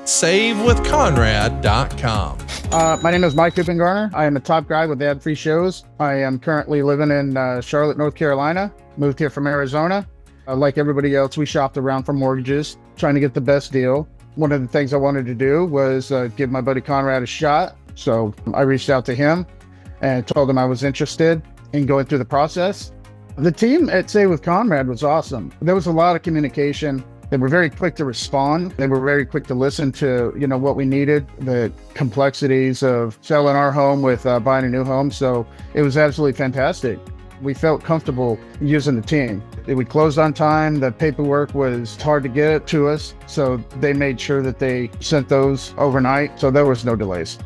SaveWithConrad.com. My name is Mike Garner. I am a top guy with ad-free shows. I am currently living in Charlotte, North Carolina. Moved here from Arizona. Like everybody else, we shopped around for mortgages, trying to get the best deal. One of the things I wanted to do was give my buddy Conrad a shot. So I reached out to him and told him I was interested in going through the process. The team at Save with Conrad was awesome. There was a lot of communication. They were very quick to respond. They were very quick to listen to, what we needed, the complexities of selling our home with buying a new home. So it was absolutely fantastic. We felt comfortable using the team. We closed on time. The paperwork was hard to get to us. So they made sure that they sent those overnight. So there was no delays.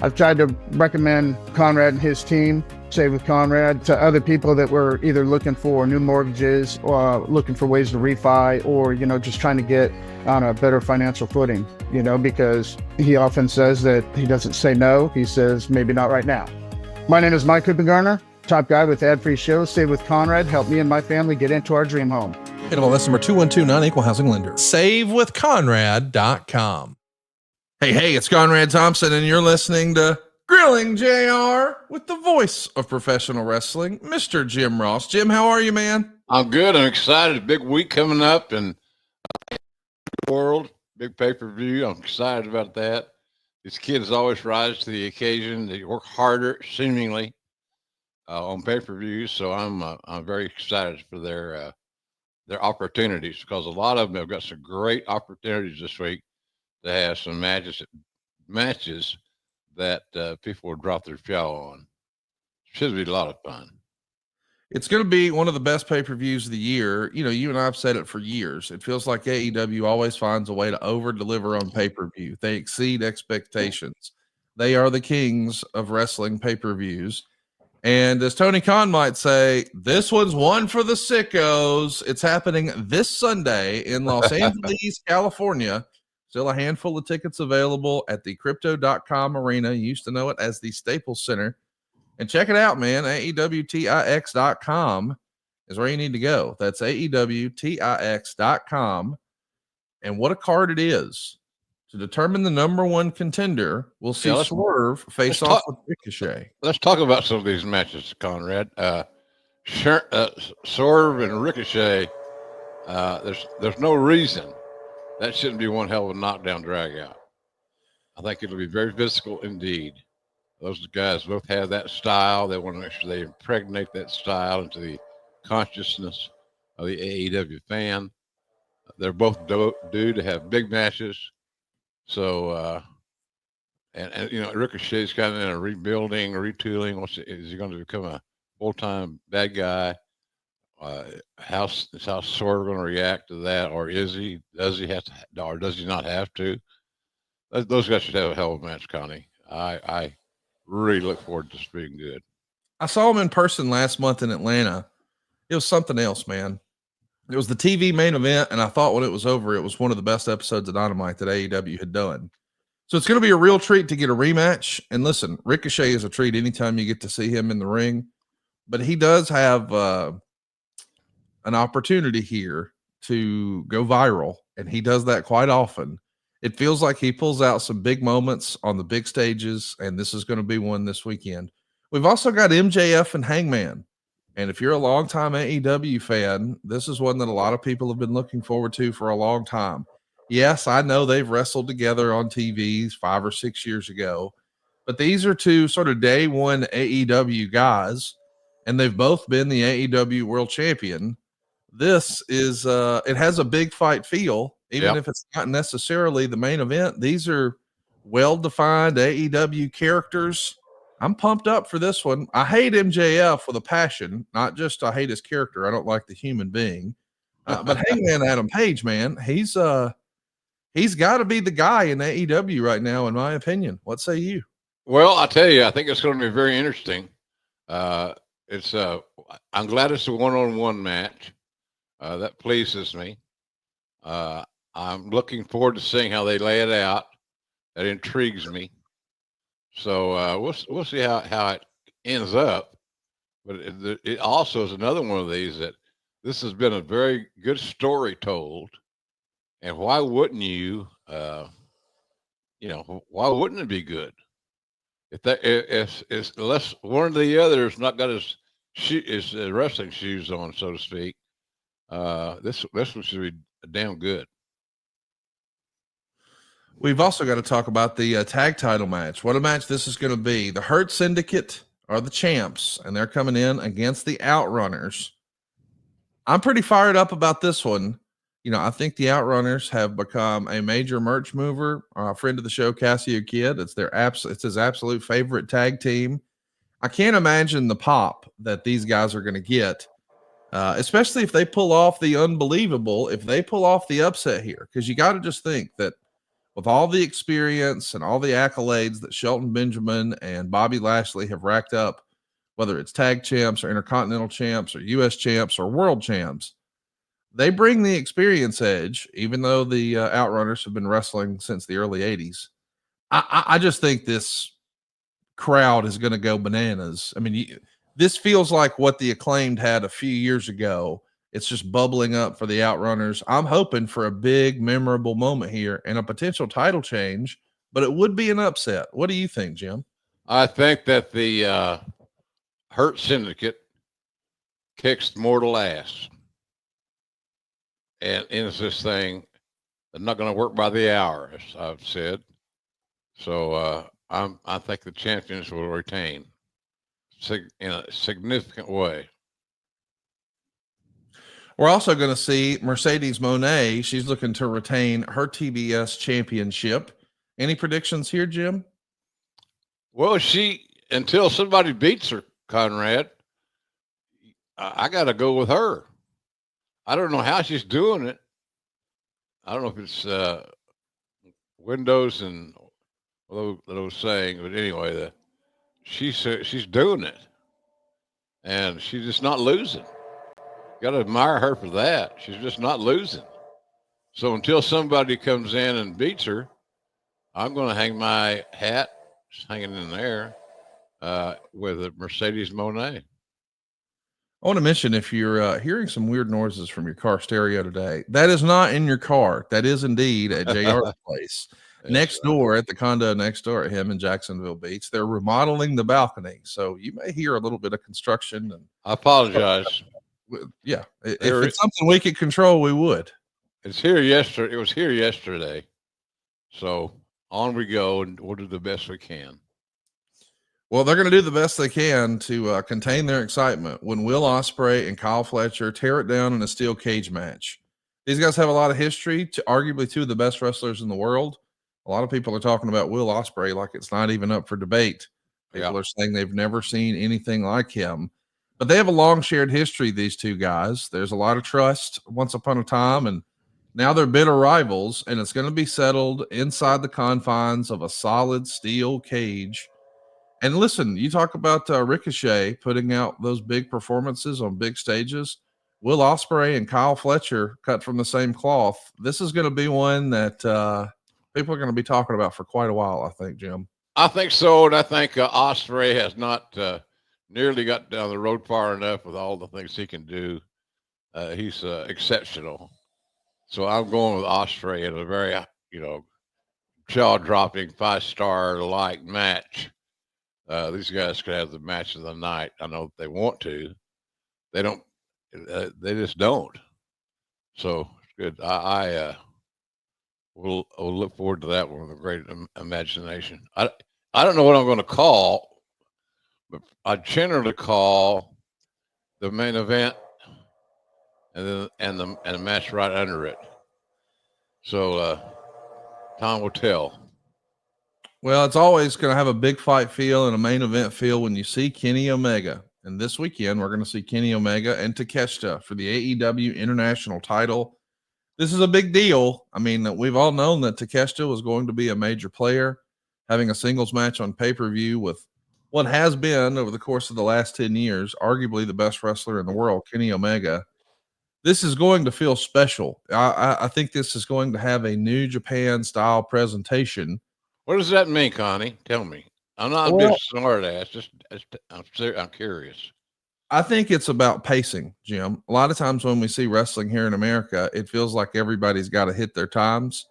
I've tried to recommend Conrad and his team, Save with Conrad, to other people that were either looking for new mortgages or looking for ways to refi or, just trying to get on a better financial footing, because he often says that he doesn't say no. He says, maybe not right now. My name is Mike Garner, top guy with ad-free shows. Save with Conrad. Help me and my family get into our dream home. Available lesson number 212, non-equal housing lender. SaveWithConrad.com. Hey, it's Conrad Thompson, and you're listening to Grilling JR with the voice of professional wrestling, Mr. Jim Ross. Jim, how are you, man? I'm good. I'm excited. Big week coming up in the world. Big pay-per-view. I'm excited about that. These kids always rise to the occasion. They work harder, seemingly, on pay-per-views. So I'm very excited for their opportunities, because a lot of them have got some great opportunities this week to have some matches that people will drop their jaw on. Should be a lot of fun. It's going to be one of the best pay-per-views of the year. You and I have said it for years. It feels like AEW always finds a way to over-deliver on pay-per-view. They exceed expectations. They are the kings of wrestling pay-per-views. And as Tony Khan might say, this one's one for the sickos. It's happening this Sunday in Los Angeles, California. Still a handful of tickets available at the Crypto.com arena. You used to know it as the Staples Center. And check it out, man. AEWTIX.com is where you need to go. That's AEWTIX.com. And what a card it is. To determine the number one contender, we'll see Swerve face off with Ricochet. Let's talk about some of these matches, Conrad. Swerve and Ricochet, there's no reason that shouldn't be one hell of a knockdown drag out. I think it'll be very physical indeed. Those guys both have that style. They want to make sure they impregnate that style into the consciousness of the AEW fan. They're both due to have big matches. So, and Ricochet's kind of in a rebuilding, retooling. Is he going to become a full-time bad guy? How's Swerve going to react to that, or is he? Does he have to, or does he not have to? Those guys should have a hell of a match, Connie. I really look forward to this being good. I saw him in person last month in Atlanta. It was something else, man. It was the TV main event, and I thought when it was over, it was one of the best episodes of Dynamite that AEW had done. So it's going to be a real treat to get a rematch. And listen, Ricochet is a treat anytime you get to see him in the ring. But he does have an opportunity here to go viral, and he does that quite often. It feels like he pulls out some big moments on the big stages, and this is going to be one this weekend. We've also got MJF and Hangman. And if you're a longtime AEW fan, this is one that a lot of people have been looking forward to for a long time. Yes, I know they've wrestled together on TV 5 or 6 years ago, but these are two sort of day one AEW guys, and they've both been the AEW World Champion. This is, it has a big fight feel, even if it's not necessarily the main event. These are well-defined AEW characters. I'm pumped up for this one. I hate MJF with a passion, not just I hate his character. I don't like the human being. But Hangman Adam Page, man, he's got to be the guy in AEW right now, in my opinion. What say you? Well, I tell you, I think it's going to be very interesting. I'm glad it's a one-on-one match. That pleases me. I'm looking forward to seeing how they lay it out. That intrigues me. So we'll see how it ends up. But it also is another one of these that this has been a very good story told. And why wouldn't you why wouldn't it be good? If unless one or the other has not got his wrestling shoes on, so to speak, this one should be damn good. We've also got to talk about the tag title match. What a match this is going to be. The Hurt Syndicate are the champs, and they're coming in against the Outrunners. I'm pretty fired up about this one. I think the Outrunners have become a major merch mover. Friend of the show, Cassio Kid, it's his absolute favorite tag team. I can't imagine the pop that these guys are going to get, especially if they pull off the unbelievable, if they pull off the upset here, because you got to just think that with all the experience and all the accolades that Shelton Benjamin and Bobby Lashley have racked up, whether it's tag champs or intercontinental champs or U.S. champs or world champs, they bring the experience edge, even though the Outrunners have been wrestling since the early 80s. I just think this crowd is going to go bananas. I mean, this feels like what the Acclaimed had a few years ago. It's just bubbling up for the Outrunners. I'm hoping for a big, memorable moment here and a potential title change, but it would be an upset. What do you think, Jim? I think that the Hurt Syndicate kicks mortal ass. And ends this thing. They're not going to work by the hour, as I've said. So I think the champions will retain in a significant way. We're also going to see Mercedes Moné. She's looking to retain her TBS championship. Any predictions here, Jim? Well, until somebody beats her, Conrad, I got to go with her. I don't know how she's doing it. I don't know if it's Windows and those saying, but anyway, she's doing it, and she's just not losing. Got to admire her for that. She's just not losing. So until somebody comes in and beats her, I'm going to hang my hat, just hanging in there, with a Mercedes Moné. I want to mention, if you're hearing some weird noises from your car stereo today, that is not in your car. That is indeed at JR's place. Next door, at the condo next door at him in Jacksonville Beach. They're remodeling the balcony. So you may hear a little bit of construction. And I apologize. Yeah. If it's something we could control, we would. It's here yesterday. It was here yesterday. So on we go, and we'll do the best we can. Well, they're going to do the best they can to contain their excitement when Will Ospreay and Kyle Fletcher tear it down in a steel cage match. These guys have a lot of history, arguably two of the best wrestlers in the world. A lot of people are talking about Will Ospreay like it's not even up for debate. People are saying they've never seen anything like him. But they have a long shared history, these two guys. There's a lot of trust once upon a time, and now they're bitter rivals, and it's going to be settled inside the confines of a solid steel cage. And listen, you talk about Ricochet putting out those big performances on big stages. Will Ospreay and Kyle Fletcher cut from the same cloth. This is going to be one that people are going to be talking about for quite a while, I think, Jim. I think so, and I think Ospreay has not nearly got down the road far enough with all the things he can do. He's exceptional. So I'm going with Ospreay in a very, jaw-dropping 5-star like match. These guys could have the match of the night. I know they want to. They don't. They just don't. So it's good. I will look forward to that one with a great imagination. I don't know what I'm going to call, but I generally call the main event and the match right under it. So time will tell. Well, it's always going to have a big fight feel and a main event feel when you see Kenny Omega. And this weekend, we're going to see Kenny Omega and Takeshita for the AEW International title. This is a big deal. I mean, we've all known that Takeshita was going to be a major player, having a singles match on pay-per-view with what has been, over the course of the last 10 years, arguably the best wrestler in the world, Kenny Omega. This is going to feel special. I think this is going to have a New Japan-style presentation. What does that mean, Connie? Tell me. I'm not a big smart ass. I'm curious. I think it's about pacing, Jim. A lot of times when we see wrestling here in America, it feels like everybody's got to hit their times.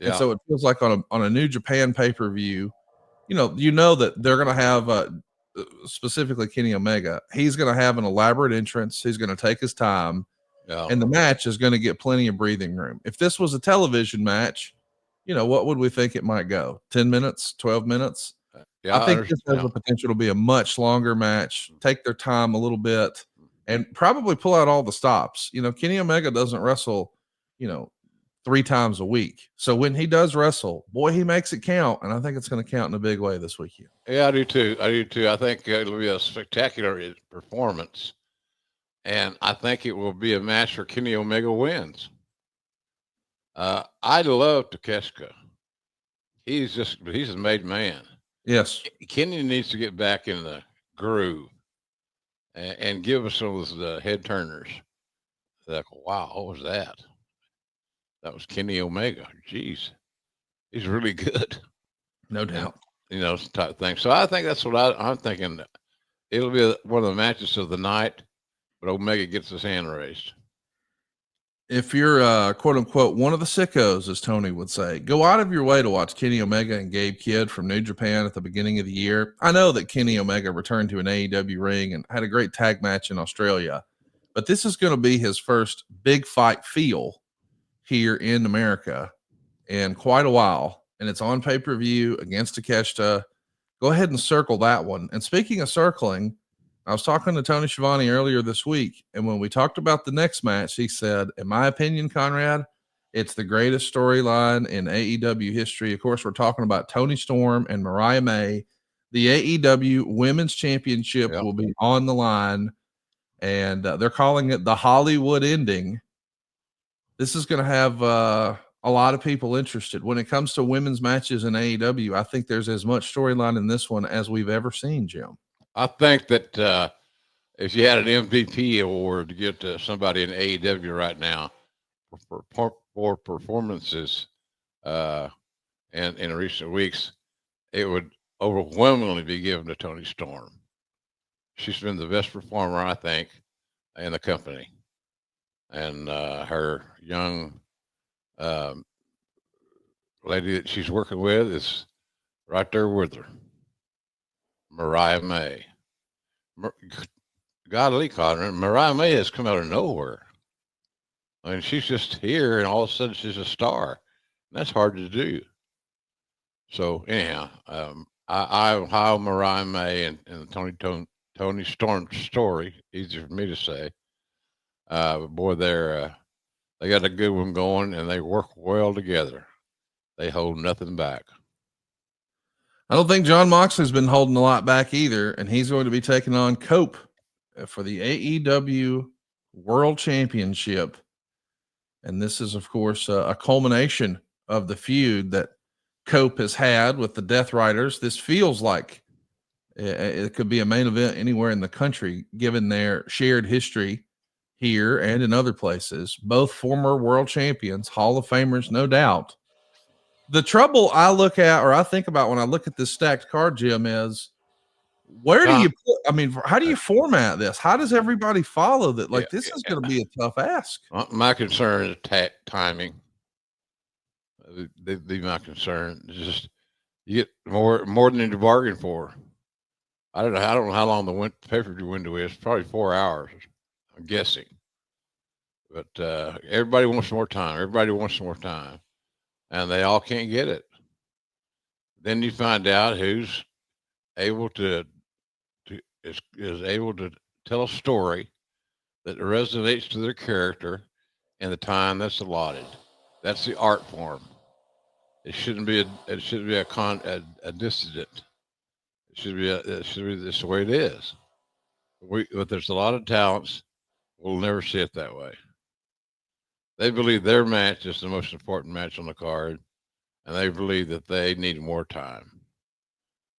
And Yeah. so it feels like on a New Japan pay-per-view, you know that they're going to have specifically Kenny Omega. He's going to have an elaborate entrance. He's going to take his time, Yeah. and the match is going to get plenty of breathing room. If this was a television match, what would we think it might go? 10 minutes, 12 minutes? Yeah, I think this has the potential to be a much longer match. Take their time a little bit and probably pull out all the stops. Kenny Omega doesn't wrestle, 3 times a week. So when he does wrestle, boy, he makes it count. And I think it's going to count in a big way this weekend. Yeah, I do too. I think it'll be a spectacular performance. And I think it will be a match where Kenny Omega wins. I love Takeshita. He's a made man. Yes. Kenny needs to get back in the groove and give us some of those head turners. Like, wow, what was that? That was Kenny Omega. Jeez, he's really good. No doubt. And, type thing. So I think that's what I'm thinking. It'll be one of the matches of the night, but Omega gets his hand raised. If you're quote unquote one of the sickos, as Tony would say, go out of your way to watch Kenny Omega and Gabe Kidd from New Japan at the beginning of the year. I know that Kenny Omega returned to an AEW ring and had a great tag match in Australia, but this is going to be his first big fight feel here in America in quite a while, and it's on pay-per-view against Takeshita. Go ahead and circle that one. And speaking of circling, I was talking to Tony Schiavone earlier this week, and when we talked about the next match, he said, in my opinion, Conrad, it's the greatest storyline in AEW history. Of course, we're talking about Tony Storm and Mariah May. The AEW Women's Championship will be on the line, and they're calling it the Hollywood ending. This is going to have a lot of people interested. When it comes to women's matches in AEW, I think there's as much storyline in this one as we've ever seen, Jim. I think that if you had an MVP award to give to somebody in AEW right now for performances in recent weeks, it would overwhelmingly be given to Tony Storm. She's been the best performer, I think, in the company. And her young lady that she's working with is right there with her, Mariah May. Godly Conrad, Mariah May has come out of nowhere. I mean, she's just here, and all of a sudden she's a star. That's hard to do. So anyhow, I how Mariah May and Tony Storm's story, easy for me to say. But boy, they got a good one going, and they work well together. They hold nothing back. I don't think John Moxley's been holding a lot back either, and he's going to be taking on Cope for the AEW World Championship. And this is, of course, a culmination of the feud that Cope has had with the Death Riders. This feels like it could be a main event anywhere in the country, given their shared history here and in other places. Both former world champions, Hall of Famers, no doubt. The trouble I look at, or I think about when I look at this stacked card, Jim, is where do you put, I mean, how do you format this? How does everybody follow that? Like, this is going to be a tough ask. My concern is timing. Be my concern. It's just you get more than you bargain for. I don't know how long the pay-per-view window is. Probably 4 hours, I'm guessing. But everybody wants more time. And they all can't get it. Then you find out who's able is able to tell a story that resonates to their character in the time that's allotted. That's the art form. It shouldn't be a dissident. It should be this the way it is. But there's a lot of talents. We'll never see it that way. They believe their match is the most important match on the card, and they believe that they need more time.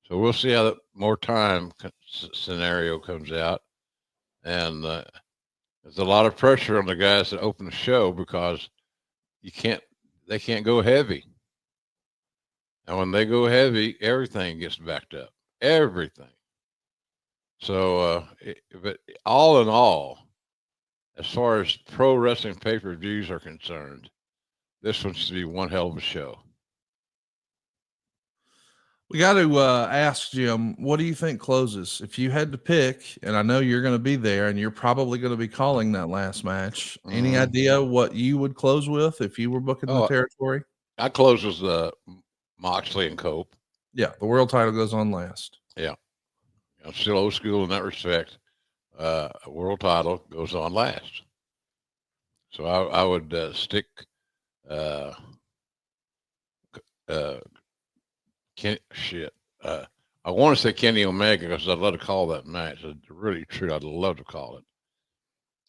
So we'll see how the more time scenario comes out. And there's a lot of pressure on the guys that open the show because they can't go heavy. And when they go heavy, everything gets backed up. Everything. So, but all in all, as far as pro wrestling pay-per-views are concerned, this one should be one hell of a show. We got to ask Jim, what do you think closes? If you had to pick, and I know you're going to be there and you're probably going to be calling that last match, any idea what you would close with if you were booking the territory? I close with Moxley and Cope. Yeah, the world title goes on last. Yeah. I'm still old school in that respect. A world title goes on last. So I would stick I want to say Kenny Omega because I'd love to call that match. It's really true. I'd love to call it.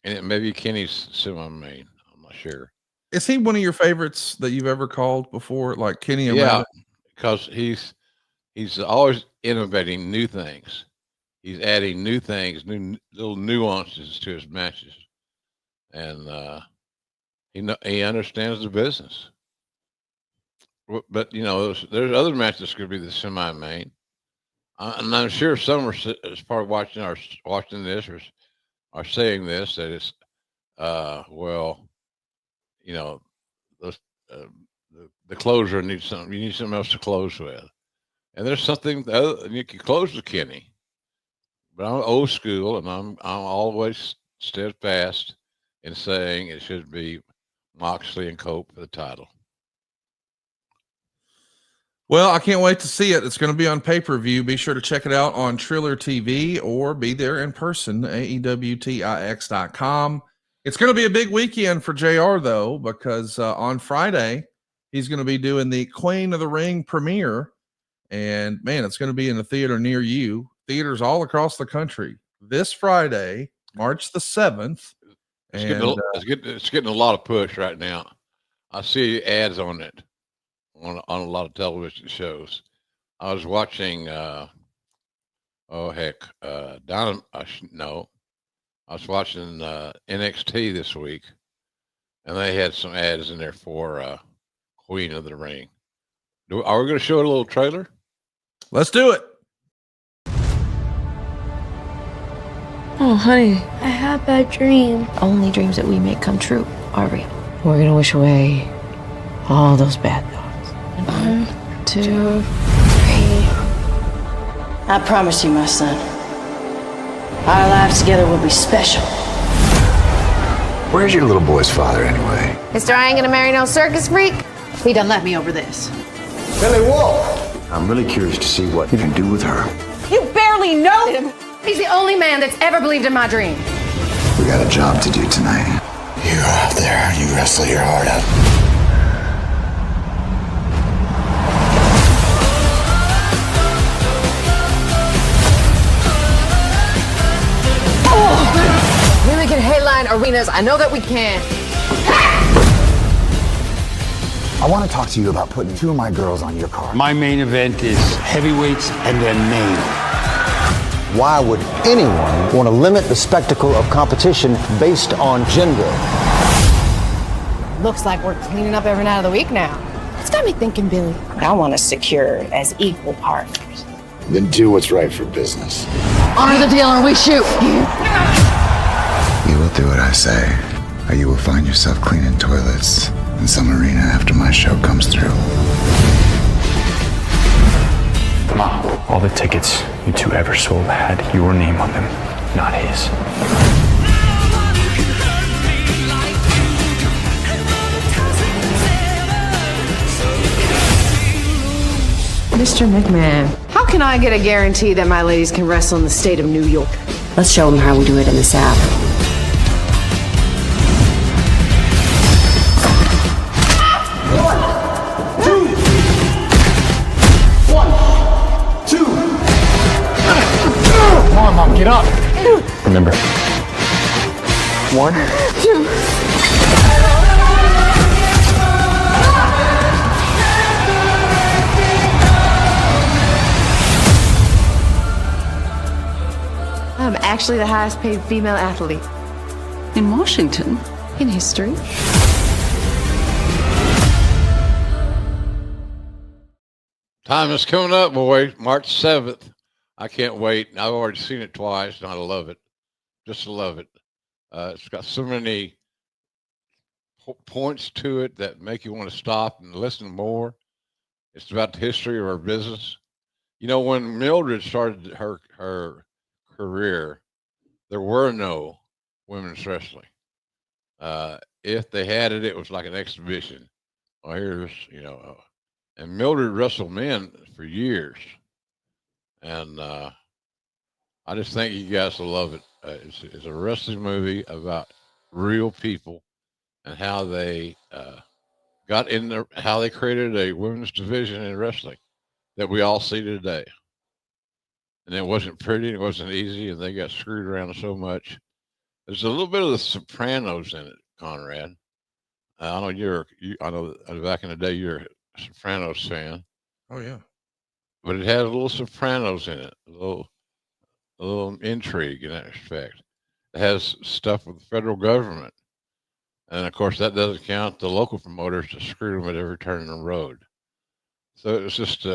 And it may be Kenny's semi-main. I'm not sure. Is he one of your favorites that you've ever called before? Like Kenny Omega? Yeah, because he's always innovating new things. He's adding new things, new little nuances to his matches. And he understands the business. But there's other matches that's going to be the semi-main, and I'm sure some are as part of watching this or are saying this that it's the closer needs something. You need something else to close with, and there's something you can close with Kenny. But I'm old school, and I'm always steadfast in saying it should be Moxley and Cope for the title. Well, I can't wait to see it. It's going to be on pay-per-view. Be sure to check it out on Triller TV or be there in person, AEWTIX.com. It's going to be a big weekend for JR, though, because on Friday, he's going to be doing the Queen of the Ring premiere. And, man, it's going to be in a theater near you. Theaters all across the country. This Friday, March the 7th. It's getting a lot of push right now. I see ads on it. On a lot of television shows. I was watching I was watching NXT this week, and they had some ads in there for Queen of the Ring. Are we going to show a little trailer? Let's do it. Oh, honey, I had a bad dream. Only dreams that we make come true, are we? We're going to wish away all those bad thoughts. 1, 2, 3. I promise you, my son, our lives together will be special. Where's your little boy's father, anyway? Mister, I ain't gonna marry no circus freak. He done let me over this. Billy Wolf! I'm really curious to see what you can do with her. You barely know him. He's the only man that's ever believed in my dream. We got a job to do tonight. You go out there, you wrestle your heart out. We can headline arenas. I know that we can. I want to talk to you about putting 2 of my girls on your card. My main event is heavyweights and then main. Why would anyone want to limit the spectacle of competition based on gender? Looks like we're cleaning up every night of the week now. It's got me thinking, Billy. I want us secured as equal partners. Then do what's right for business. Honor the deal or we shoot. You will do what I say, or you will find yourself cleaning toilets in some arena after my show comes through. Mom, all the tickets you 2 ever sold had your name on them, not his. Mr. McMahon, how can I get a guarantee that my ladies can wrestle in the state of New York? Let's show them how we do it in the South. Come on, Mom, get up. Remember. 1, 2. I'm actually the highest paid female athlete. In Washington? In history. Time is coming up, boy. March 7th. I can't wait. I've already seen it twice, and I love it. Just love it. It's got so many points to it that make you want to stop and listen more. It's about the history of our business. You know, when Mildred started her career, there were no women's wrestling. If they had it, it was like an exhibition. Oh, here's, and Mildred wrestled men for years. And I just think you guys will love it. It's a wrestling movie about real people and how they got in there, how they created a women's division in wrestling that we all see today. And it wasn't pretty, it wasn't easy, and they got screwed around so much. There's a little bit of the Sopranos in it, Conrad. I know I know back in the day you're a Sopranos fan. Oh yeah. But it has a little Sopranos in it, a little intrigue in that respect. It has stuff with the federal government. And of course, that doesn't count the local promoters that screwed them at every turn in the road. So it's just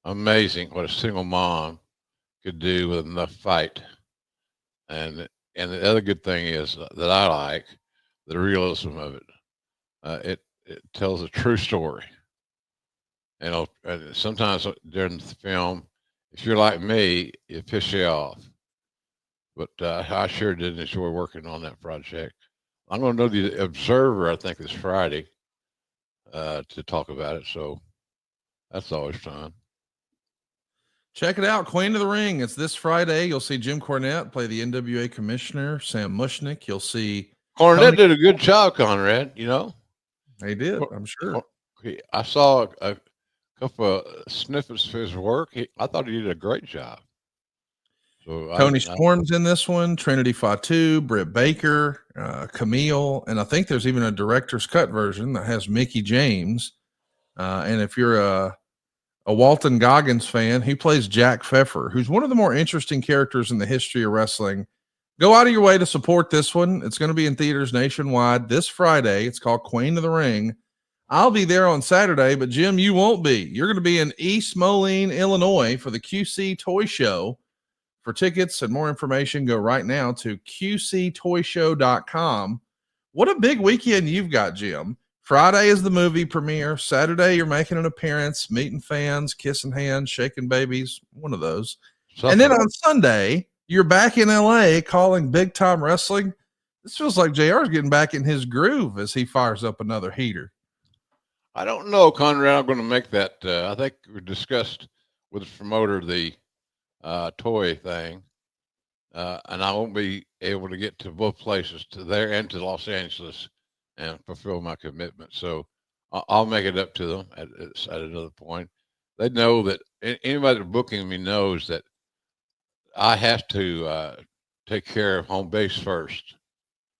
amazing what a single mom could do with enough fight. And the other good thing is that I like the realism of it. It tells a true story. And sometimes during the film, if you're like me, it pisses you off. But I sure did enjoy working on that project. I'm going to know the Observer, I think, this Friday to talk about it. So that's always fun. Check it out. Queen of the Ring. It's this Friday. You'll see Jim Cornette play the NWA commissioner, Sam Mushnick. You'll see Cornette did a good job, Conrad. You know, he did. I'm sure. I saw a couple of snippets of his work. I thought he did a great job. So Tony Storm's in this one, Trinity Fatu, Britt Baker, Camille, and I think there's even a director's cut version that has Mickey James. And if you're a Walton Goggins fan, he plays Jack Pfeffer, who's one of the more interesting characters in the history of wrestling. Go out of your way to support this one. It's going to be in theaters nationwide this Friday. It's called Queen of the Ring. I'll be there on Saturday, but Jim, you won't be. You're going to be in East Moline, Illinois for the QC Toy Show. For tickets and more information, go right now to qctoyshow.com. What a big weekend you've got, Jim. Friday is the movie premiere. Saturday, you're making an appearance, meeting fans, kissing hands, shaking babies, one of those. And then on Sunday, you're back in LA calling big time wrestling. This feels like JR's getting back in his groove as he fires up another heater. I don't know, Conrad. I'm going to make that. I think we discussed with the promoter the toy thing, and I won't be able to get to both places, to there and to Los Angeles, and fulfill my commitment. So I'll make it up to them at another point. They know that anybody that's booking me knows that I have to take care of home base first.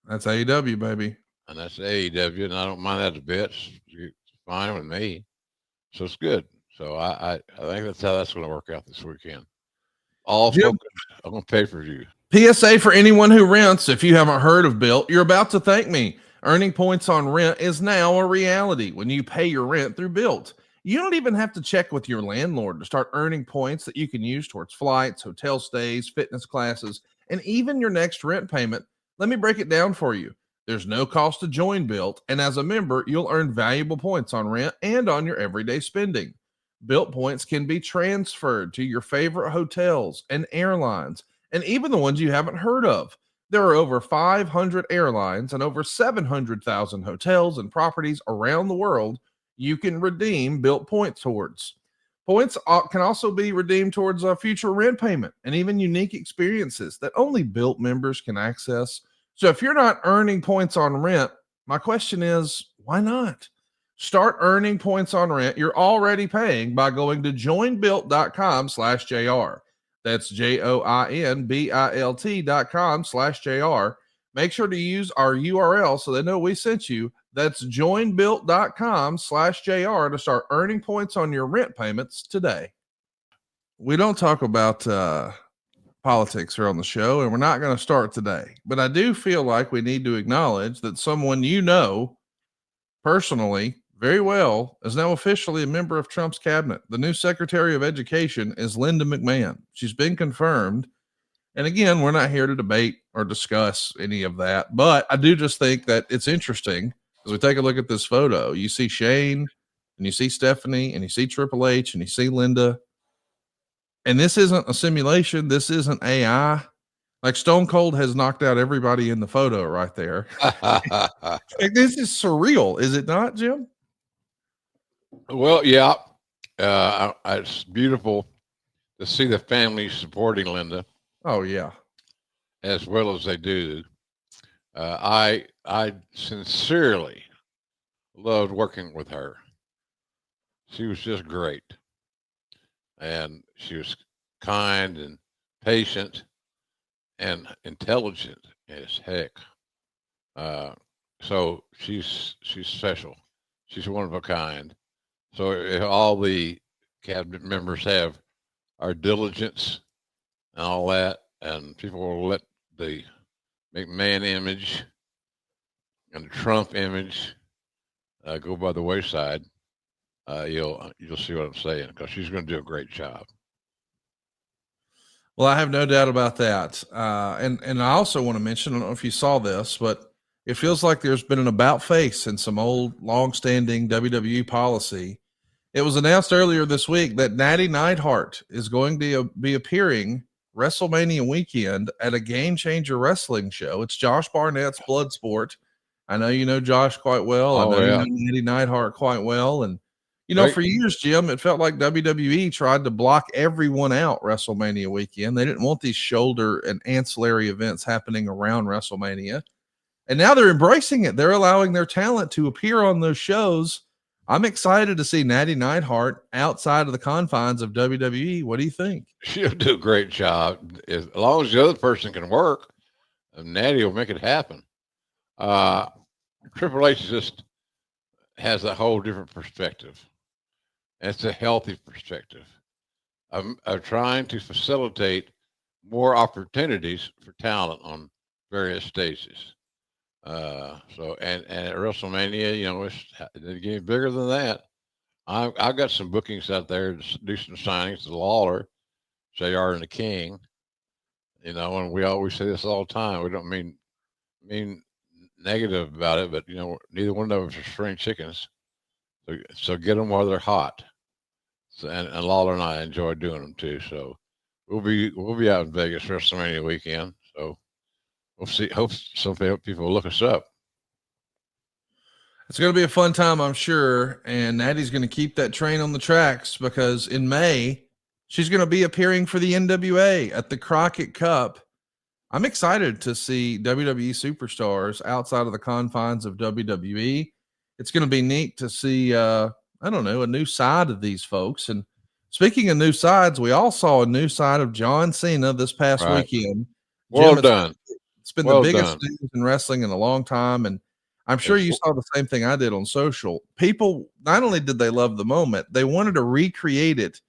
That's AEW, baby. And that's AEW, and I don't mind that a bit. It's fine with me. So it's good. So I think that's how that's going to work out this weekend. All focused on pay-per-view. PSA for anyone who rents. If you haven't heard of BILT, you're about to thank me. Earning points on rent is now a reality when you pay your rent through BILT. You don't even have to check with your landlord to start earning points that you can use towards flights, hotel stays, fitness classes, and even your next rent payment. Let me break it down for you. There's no cost to join BILT, and as a member, you'll earn valuable points on rent and on your everyday spending. BILT points can be transferred to your favorite hotels and airlines, and even the ones you haven't heard of. There are over 500 airlines and over 700,000 hotels and properties around the world you can redeem BILT points towards. Points can also be redeemed towards a future rent payment and even unique experiences that only BILT members can access. So if you're not earning points on rent, my question is, why not? Start earning points on rent you're already paying by going to joinbilt.com/JR. That's joinbilt.com/JR. Make sure to use our URL so they know we sent you. That's joinbilt.com/JR to start earning points on your rent payments today. We don't talk about politics here on the show, and we're not going to start today. But I do feel like we need to acknowledge that someone you know personally very well is now officially a member of Trump's cabinet. The new Secretary of Education is Linda McMahon. She's been confirmed. And again, we're not here to debate or discuss any of that, but I do just think that it's interesting as we take a look at this photo. You see Shane and you see Stephanie and you see Triple H and you see Linda. And this isn't a simulation. This isn't AI. Like Stone Cold has knocked out everybody in the photo right there. Like, this is surreal, is it not, Jim? Well, yeah. It's beautiful to see the family supporting Linda. Oh, yeah. As well as they do. I sincerely loved working with her. She was just great. And she was kind and patient and intelligent as heck. So she's special. She's one of a kind. So if all the cabinet members have our diligence and all that, and people will let the McMahon image and the Trump image go by the wayside, you'll see what I'm saying, because she's going to do a great job. Well, I have no doubt about that. And I also want to mention, I don't know if you saw this, but it feels like there's been an about face in some old long-standing WWE policy. It was announced earlier this week that Natty Neidhart is going to be appearing WrestleMania weekend at a Game Changer wrestling show. It's Josh Barnett's Bloodsport. I know you know Josh quite well. I know you know Natty Neidhart quite well. And, you know, for years, Jim, it felt like WWE tried to block everyone out WrestleMania weekend. They didn't want these shoulder and ancillary events happening around WrestleMania. And now they're embracing it. They're allowing their talent to appear on those shows. I'm excited to see Natty Neidhart outside of the confines of WWE. What do you think? She'll do a great job. As long as the other person can work, Natty will make it happen. Triple H just has a whole different perspective. It's a healthy perspective. I'm trying to facilitate more opportunities for talent on various stages. So and at WrestleMania, you know, it's getting bigger than that. I've got some bookings out there to do some signings to Lawler, JR, and the King. You know, and we always say this all the time. We don't mean negative about it, but you know, neither one of us are spring chickens. So get them while they're hot. So, and Lawler and I enjoy doing them too. So we'll be out in Vegas WrestleMania weekend. So we'll see. Hope some people will look us up. It's going to be a fun time, I'm sure. And Natty's going to keep that train on the tracks, because in May, she's going to be appearing for the NWA at the Crockett Cup. I'm excited to see WWE superstars outside of the confines of WWE. It's going to be neat to see, I don't know, a new side of these folks. And speaking of new sides, we all saw a new side of John Cena this past weekend. Well Jim, done. It's been the biggest news in wrestling in a long time. And I'm sure you saw the same thing I did on social. People, not only did they love the moment, they wanted to recreate it.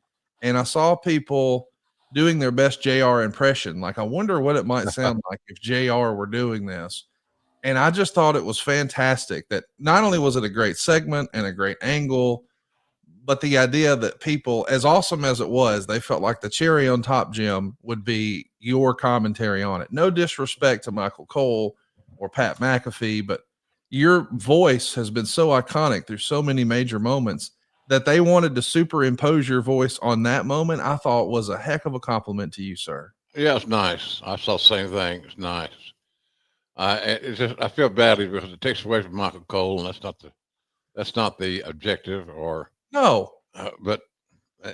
And I saw people doing their best JR impression. Like, I wonder what it might sound like if JR were doing this. And I just thought it was fantastic that not only was it a great segment and a great angle, but the idea that people, as awesome as it was, they felt like the cherry on top, Jim, would be your commentary on it. No disrespect to Michael Cole or Pat McAfee, but your voice has been so iconic through so many major moments that they wanted to superimpose your voice on that moment. I thought was a heck of a compliment to you, sir. Yeah, it's nice. I saw the same thing. It's nice. It's just, I feel badly because it takes away from Michael Cole, and that's not the objective. Or no, but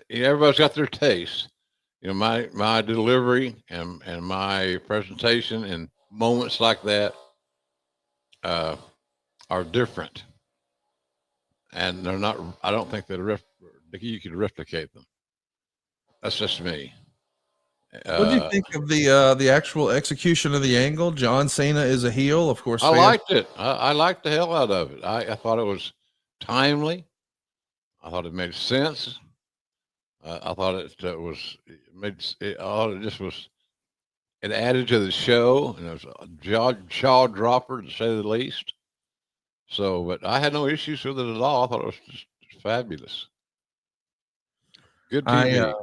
everybody's got their taste. You know, my delivery and my presentation and moments like that are different, and they're not. I don't think that you can replicate them. That's just me. What do you think of the actual execution of the angle? John Cena is a heel, of course. I liked it. I liked the hell out of it. I thought it was timely. I thought it made sense. I thought it was it added to the show, and it was a jaw dropper to say the least. So, but I had no issues with it at all. I thought it was just fabulous. Good TV.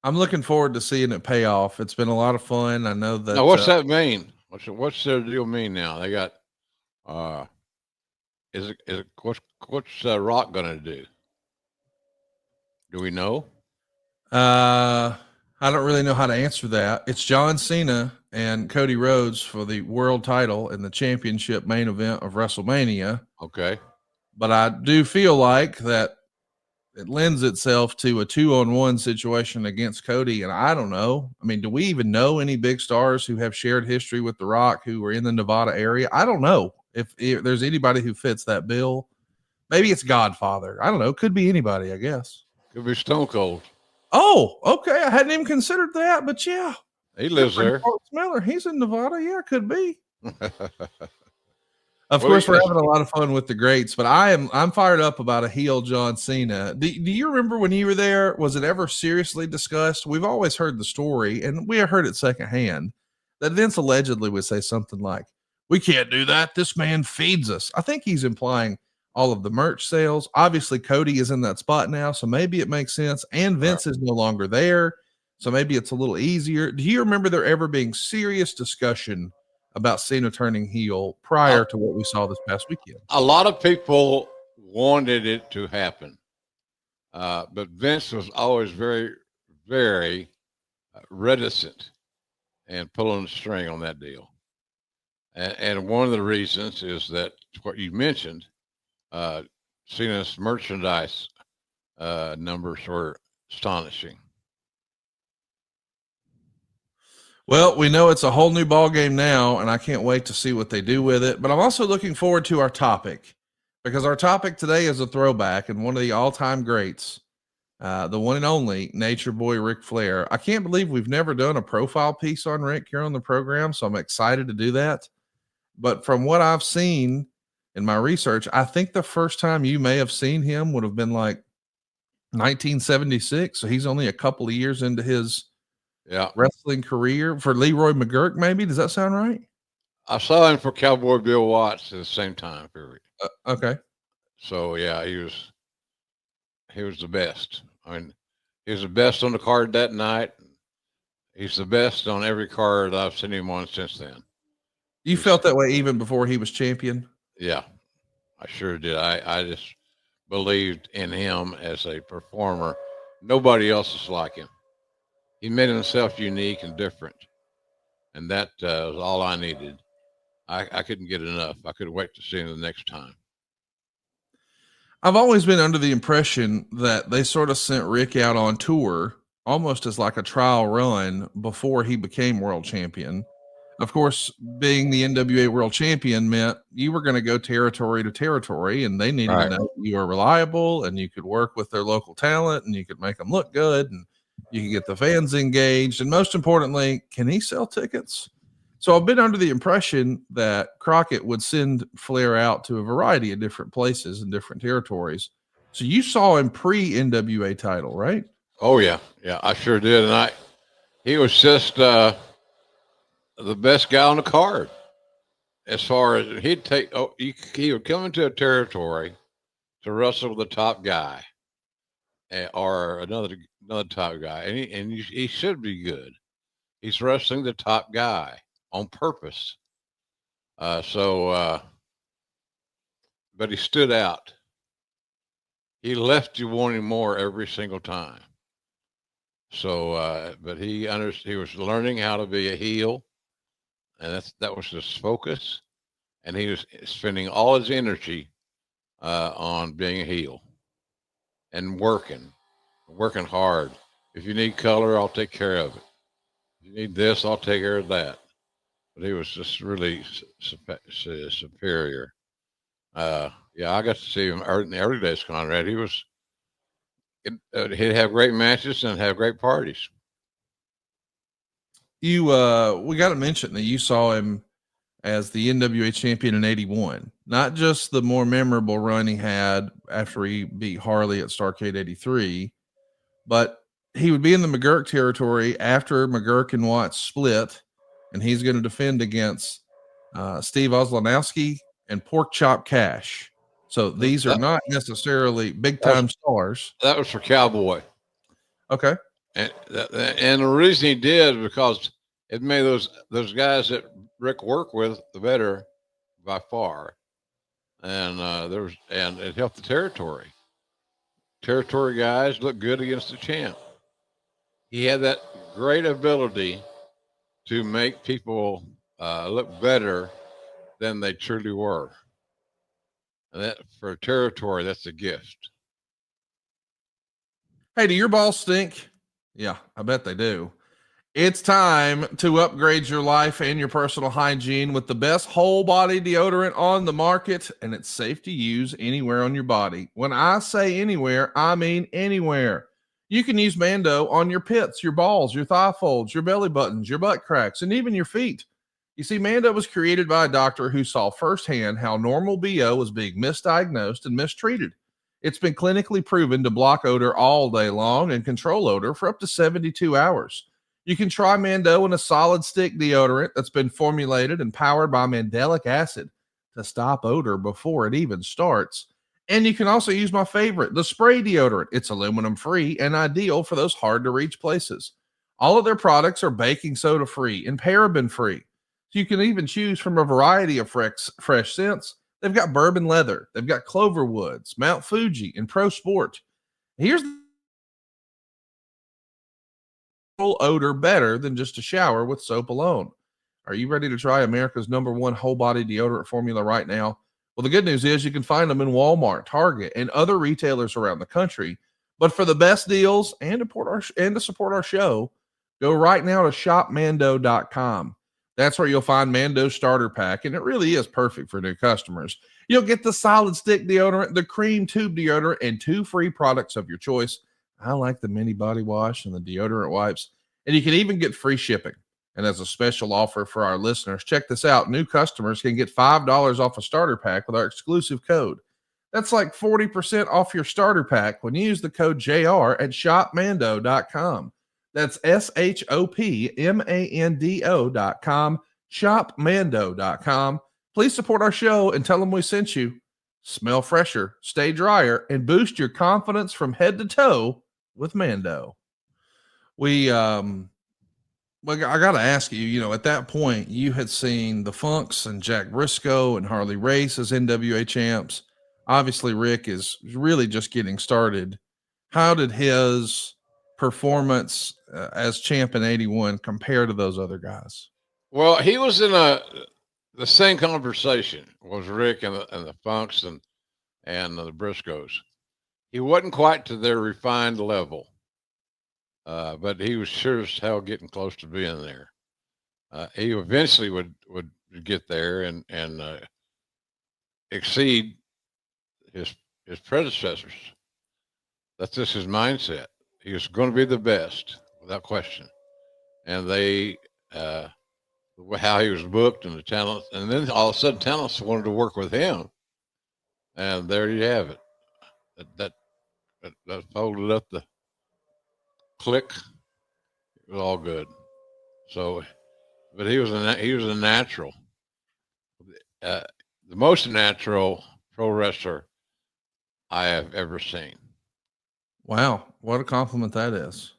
I'm looking forward to seeing it pay off. It's been a lot of fun. I know that. Now, what's that mean? What's their deal mean now? They got, what's Rock gonna do? Do we know? I don't really know how to answer that. It's John Cena and Cody Rhodes for the world title in the championship main event of WrestleMania. Okay. But I do feel like that it lends itself to a 2-on-1 situation against Cody. And I don't know. I mean, do we even know any big stars who have shared history with The Rock who were in the Nevada area? I don't know if there's anybody who fits that bill. Maybe it's Godfather. I don't know. Could be anybody, I guess. Could be Stone Cold. Oh, okay. I hadn't even considered that, but yeah. He lives there. Smeller, he's in Nevada. Yeah, could be. Of course, we're having a lot of fun with the greats, but I'm fired up about a heel John Cena. Do you remember when you were there? Was it ever seriously discussed? We've always heard the story, and we heard it secondhand, that Vince allegedly would say something like, "We can't do that. This man feeds us." I think he's implying all of the merch sales. Obviously, Cody is in that spot now, so maybe it makes sense. And Vince is no longer there, so maybe it's a little easier. Do you remember there ever being serious discussion about Cena turning heel prior to what we saw this past weekend? A lot of people wanted it to happen, but Vince was always very, very reticent and pulling the string on that deal. And one of the reasons is that what you mentioned, Cena's merchandise numbers were astonishing. Well, we know it's a whole new ball game now, and I can't wait to see what they do with it. But I'm also looking forward to our topic, because our topic today is a throwback and one of the all-time greats, the one and only Nature Boy Ric Flair. I can't believe we've never done a profile piece on Rick here on the program, so I'm excited to do that. But from what I've seen in my research, I think the first time you may have seen him would have been like 1976. So he's only a couple of years into his wrestling career. For Leroy McGurk, maybe. Does that sound right? I saw him for Cowboy Bill Watts at the same time period. Okay. So yeah, he was the best. I mean, he was the best on the card that night. He's the best on every card I've seen him on since then. You felt that way even before he was champion? Yeah, I sure did. I just believed in him as a performer. Nobody else is like him. He made himself unique and different. And that was all I needed. I couldn't get enough. I couldn't wait to see him the next time. I've always been under the impression that they sort of sent Rick out on tour almost as like a trial run before he became world champion. Of course, being the NWA world champion meant you were going to go territory to territory, and they needed to know you were reliable and you could work with their local talent and you could make them look good and you could get the fans engaged. And most importantly, can he sell tickets? So I've been under the impression that Crockett would send Flair out to a variety of different places and different territories. So you saw him pre-NWA title, right? Oh yeah. Yeah, I sure did. And he was just the best guy on the card. As far as he would come into a territory to wrestle with the top guy or another top guy, and he should be good. He's wrestling the top guy on purpose. But he stood out. He left you wanting more every single time. So, but he was learning how to be a heel, and that was his focus. And he was spending all his energy on being a heel and working hard. If you need color, I'll take care of it. If you need this, I'll take care of that. But he was just really superior. I got to see him in the early days, Conrad. He'd have great matches and have great parties. We got to mention that you saw him as the NWA champion in 81, not just the more memorable run he had after he beat Harley at Starrcade 83, but he would be in the McGurk territory after McGurk and Watts split, and he's going to defend against Steve Oslanowski and Pork Chop Cash. So these are not necessarily big time stars. That was for Cowboy. Okay. And the reason he did because it made those guys that Rick worked with the better by far, and it helped the territory. Territory guys look good against the champ. He had that great ability to make people look better than they truly were. And that for a territory, that's a gift. Hey, do your balls stink? Yeah, I bet they do. It's time to upgrade your life and your personal hygiene with the best whole body deodorant on the market, and it's safe to use anywhere on your body. When I say anywhere, I mean anywhere. You can use Mando on your pits, your balls, your thigh folds, your belly buttons, your butt cracks, and even your feet. You see, Mando was created by a doctor who saw firsthand how normal BO was being misdiagnosed and mistreated. It's been clinically proven to block odor all day long and control odor for up to 72 hours. You can try Mando in a solid stick deodorant that's been formulated and powered by mandelic acid to stop odor before it even starts. And you can also use my favorite, the spray deodorant. It's aluminum free and ideal for those hard to reach places. All of their products are baking soda free and paraben free. So you can even choose from a variety of fresh scents. They've got bourbon leather, they've got clover woods, Mount Fuji, and Pro Sport. Here's odor better than just a shower with soap alone. Are you ready to try America's #1 whole body deodorant formula right now? Well, the good news is you can find them in Walmart, Target, and other retailers around the country. But for the best deals and to support our show, go right now to shopmando.com. That's where you'll find Mando's starter pack, and it really is perfect for new customers. You'll get the solid stick deodorant, the cream tube deodorant, and 2 free products of your choice. I like the mini body wash and the deodorant wipes. And you can even get free shipping. And as a special offer for our listeners, check this out. New customers can get $5 off a starter pack with our exclusive code. That's like 40% off your starter pack when you use the code JR at shopmando.com. That's shopmando.com, shopmando.com. Please support our show and tell them we sent you. Smell fresher, stay drier, and boost your confidence from head to toe with Mando. Well, I got to ask you, at that point, you had seen the Funks and Jack Briscoe and Harley Race as NWA champs. Obviously, Rick is really just getting started. How did his performance as champ in 81 compare to those other guys? Well, he was in the same conversation was Rick and the Funks and the Briscoes. He wasn't quite to their refined level, but he was sure as hell getting close to being there. He eventually would get there and exceed his predecessors. That's just his mindset. He was going to be the best without question. And they, how he was booked and the talent, and then all of a sudden talents wanted to work with him. And there you have it. That folded up the click. It was all good. So, but he was a natural, the most natural pro wrestler I have ever seen. Wow, what a compliment that is.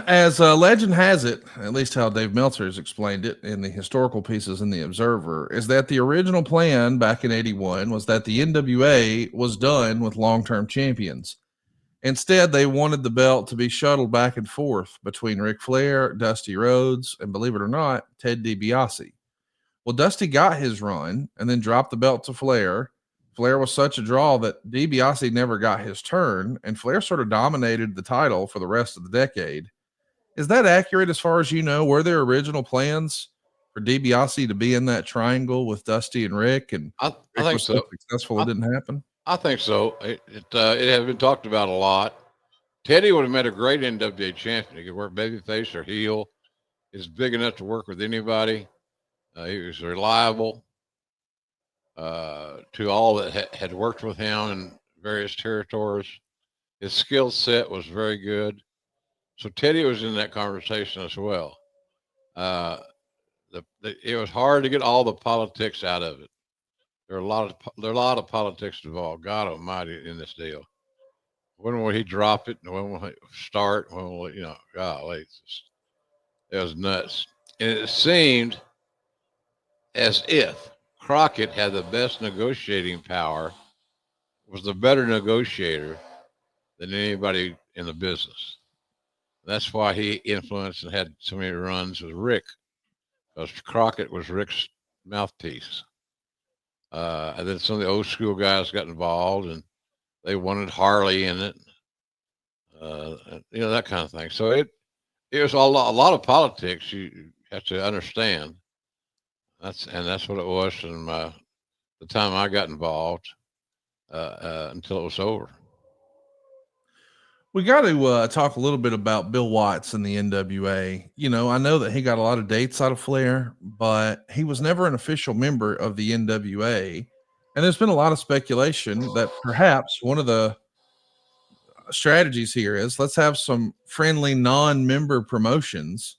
As legend has it, at least how Dave Meltzer has explained it in the historical pieces in the Observer, is that the original plan back in 81 was that the NWA was done with long-term champions. Instead, they wanted the belt to be shuttled back and forth between Ric Flair, Dusty Rhodes, and believe it or not, Ted DiBiase. Well, Dusty got his run and then dropped the belt to Flair. Flair was such a draw that DiBiase never got his turn, and Flair sort of dominated the title for the rest of the decade. Is that accurate as far as you know? Were there original plans for DiBiase to be in that triangle with Dusty and Rick? And I think was so successful it didn't happen? I think so. It has been talked about a lot. Teddy would have made a great NWA champion. He could work babyface or heel. He's big enough to work with anybody. He was reliable to all that had worked with him in various territories. His skill set was very good. So Teddy was in that conversation as well. It was hard to get all the politics out of it. There are a lot of politics involved. God Almighty in this deal. When will he drop it? And when will he start? When will golly, it was nuts. And it seemed as if Crockett had the best negotiating power, was the better negotiator than anybody in the business. That's why he influenced and had so many runs with Rick, because Crockett was Rick's mouthpiece. And then some of the old school guys got involved, and they wanted Harley in it, that kind of thing. So it was a lot of politics. You have to understand. That's what it was from the time I got involved until it was over. We got to talk a little bit about Bill Watts and the NWA. I know that he got a lot of dates out of Flair, but he was never an official member of the NWA. And there's been a lot of speculation that perhaps one of the strategies here is let's have some friendly non-member promotions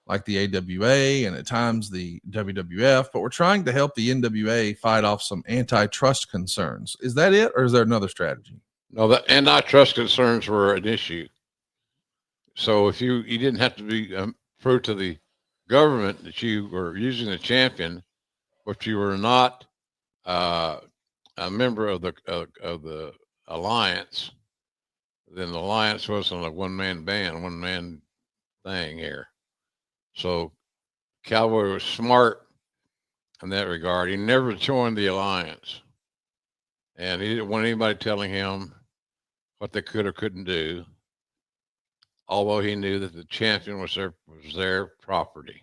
like the AWA and at times the WWF, but we're trying to help the NWA fight off some antitrust concerns. Is that it, or is there another strategy? No, the antitrust concerns were an issue. So if you didn't have to be prove to the government that you were using the champion, but you were not a member of the alliance, then the alliance wasn't a one-man band, one-man thing here. So Cowboy was smart in that regard. He never joined the alliance, and he didn't want anybody telling him what they could or couldn't do, although he knew that the champion was their property.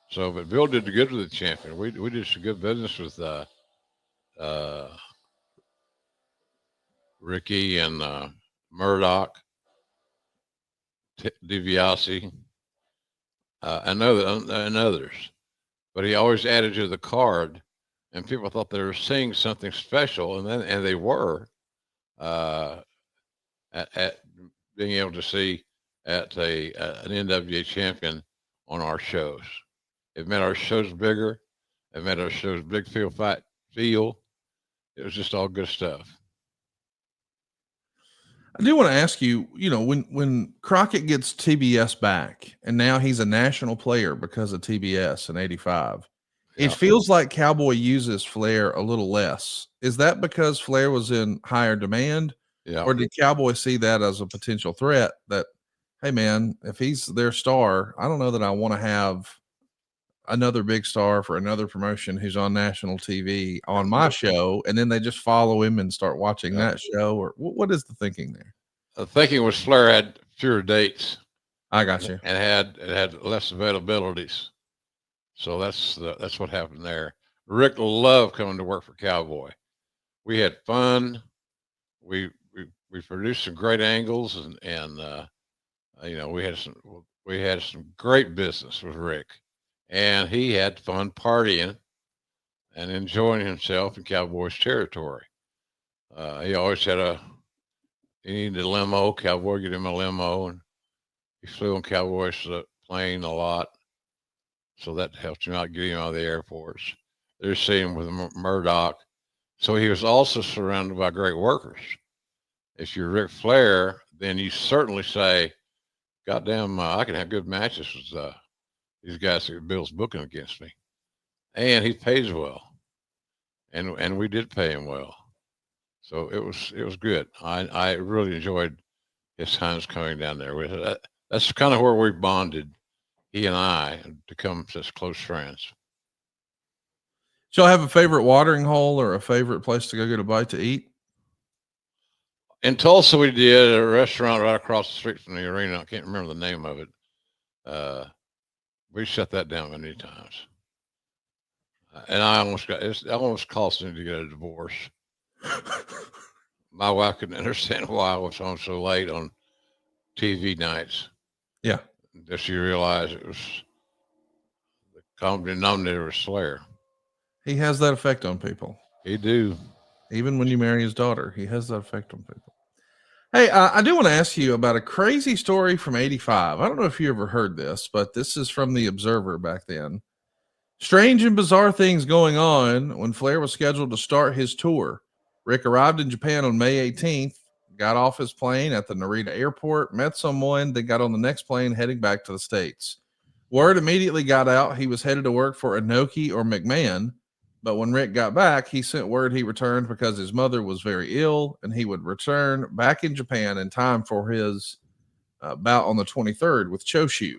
So, but Bill did good with the champion. We did some good business with Ricky and Murdoch, DiBiase, and others. But he always added to the card, and people thought they were seeing something special, and they were at being able to see at an NWA champion on our shows. It made our shows bigger. It made our shows big feel. It was just all good stuff. I do want to ask you, when Crockett gets TBS back and now he's a national player because of TBS in 85, it feels like Cowboy uses Flair a little less. Is that because Flair was in higher demand? Yeah. Or did Cowboy see that as a potential threat that, hey man, if he's their star, I don't know that I want to have another big star for another promotion who's on national TV on my show, and then they just follow him and start watching that show? Or what is the thinking there? The thinking was Flair had fewer dates. I got you. And it had less availabilities. So that's what happened there. Rick loved coming to work for Cowboy. We had fun. We produced some great angles, and we had some great business with Rick, and he had fun partying and enjoying himself in Cowboy's territory. He always he needed a limo. Cowboy get him a limo, and he flew on Cowboy's plane a lot, so that helped him out, get him out of the airports. They're seeing with Murdoch, so he was also surrounded by great workers. If you're Ric Flair, then you certainly say, goddamn, I can have good matches with these guys that Bill's booking against me. And he pays well. And we did pay him well. So it was good. I really enjoyed his times coming down there. That's kind of where we bonded, he and I, to become such close friends. So, have a favorite watering hole or a favorite place to go get a bite to eat? In Tulsa, we did a restaurant right across the street from the arena. I can't remember the name of it. We shut that down many times. And I almost cost me to get a divorce. My wife couldn't understand why I was on so late on TV nights. Yeah. Until she realized it was the common denominator was Flair. He has that effect on people. He do. Even when you marry his daughter, he has that effect on people. Hey, I do want to ask you about a crazy story from 85. I don't know if you ever heard this, but this is from the Observer back then. Strange and bizarre things going on when Flair was scheduled to start his tour. Rick arrived in Japan on May 18th, got off his plane at the Narita airport, met someone, then got on the next plane heading back to the States. Word immediately got out he was headed to work for Inoki or McMahon. But when Rick got back, he sent word he returned because his mother was very ill and he would return back in Japan in time for his bout on the 23rd with Choshu.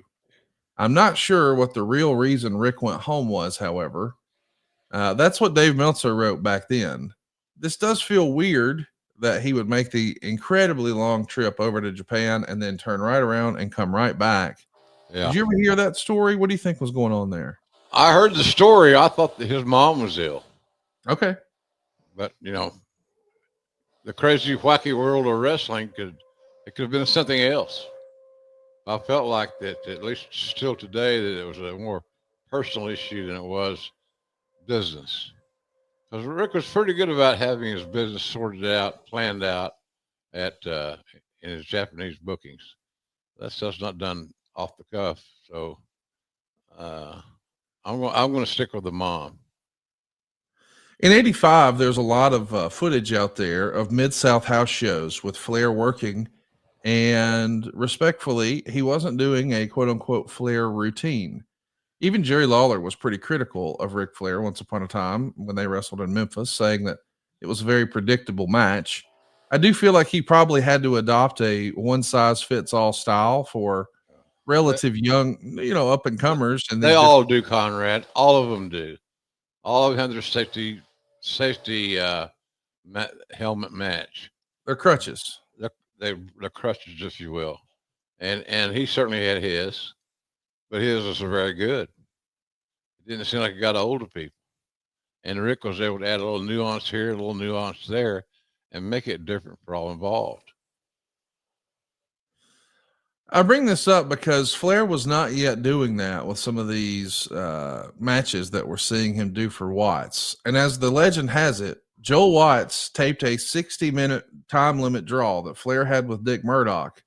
I'm not sure what the real reason Rick went home was, however. That's what Dave Meltzer wrote back then. This does feel weird that he would make the incredibly long trip over to Japan and then turn right around and come right back. Yeah. Did you ever hear that story? What do you think was going on there? I heard the story. I thought that his mom was ill. Okay. But, the crazy, wacky world of wrestling could have been something else. I felt like that, at least still today, that it was a more personal issue than it was business. Because Rick was pretty good about having his business sorted out, planned out in his Japanese bookings. That stuff's not done off the cuff. So I'm going to stick with the mom. In 85, there's a lot of footage out there of Mid-South house shows with Flair working, and respectfully, he wasn't doing a quote-unquote Flair routine. Even Jerry Lawler was pretty critical of Ric Flair once upon a time when they wrestled in Memphis, saying that it was a very predictable match. I do feel like he probably had to adopt a one-size-fits-all style for relative young, up-and-comers. And they all do, Conrad. All of them do. All of them have their safety helmet match. They're crutches. They're crutches, if you will. And he certainly had his, but his was very good. It didn't seem like it got old to people. And Rick was able to add a little nuance here, a little nuance there, and make it different for all involved. I bring this up because Flair was not yet doing that with some of these matches that we're seeing him do for Watts. And as the legend has it, Joel Watts taped a 60-minute time limit draw that Flair had with Dick Murdoch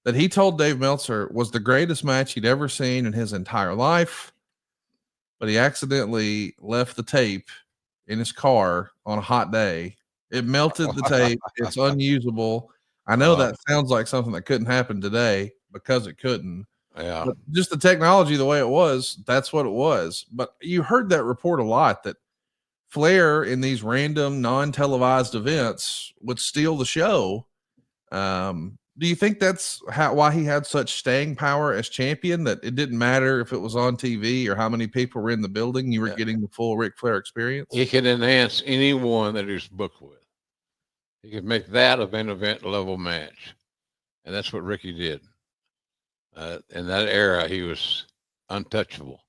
that he told Dave Meltzer was the greatest match he'd ever seen in his entire life. But he accidentally left the tape in his car on a hot day. It melted the tape. It's unusable. I know that sounds like something that couldn't happen today because it couldn't. Yeah. But just the technology, the way it was, that's what it was. But you heard that report a lot that Flair in these random non-televised events would steal the show. Do you think that's why he had such staying power as champion, that it didn't matter if it was on TV or how many people were in the building, you were getting the full Ric Flair experience? He can enhance anyone that he's booked with. He could make that a main event level match. And that's what Ricky did. In that era, he was untouchable.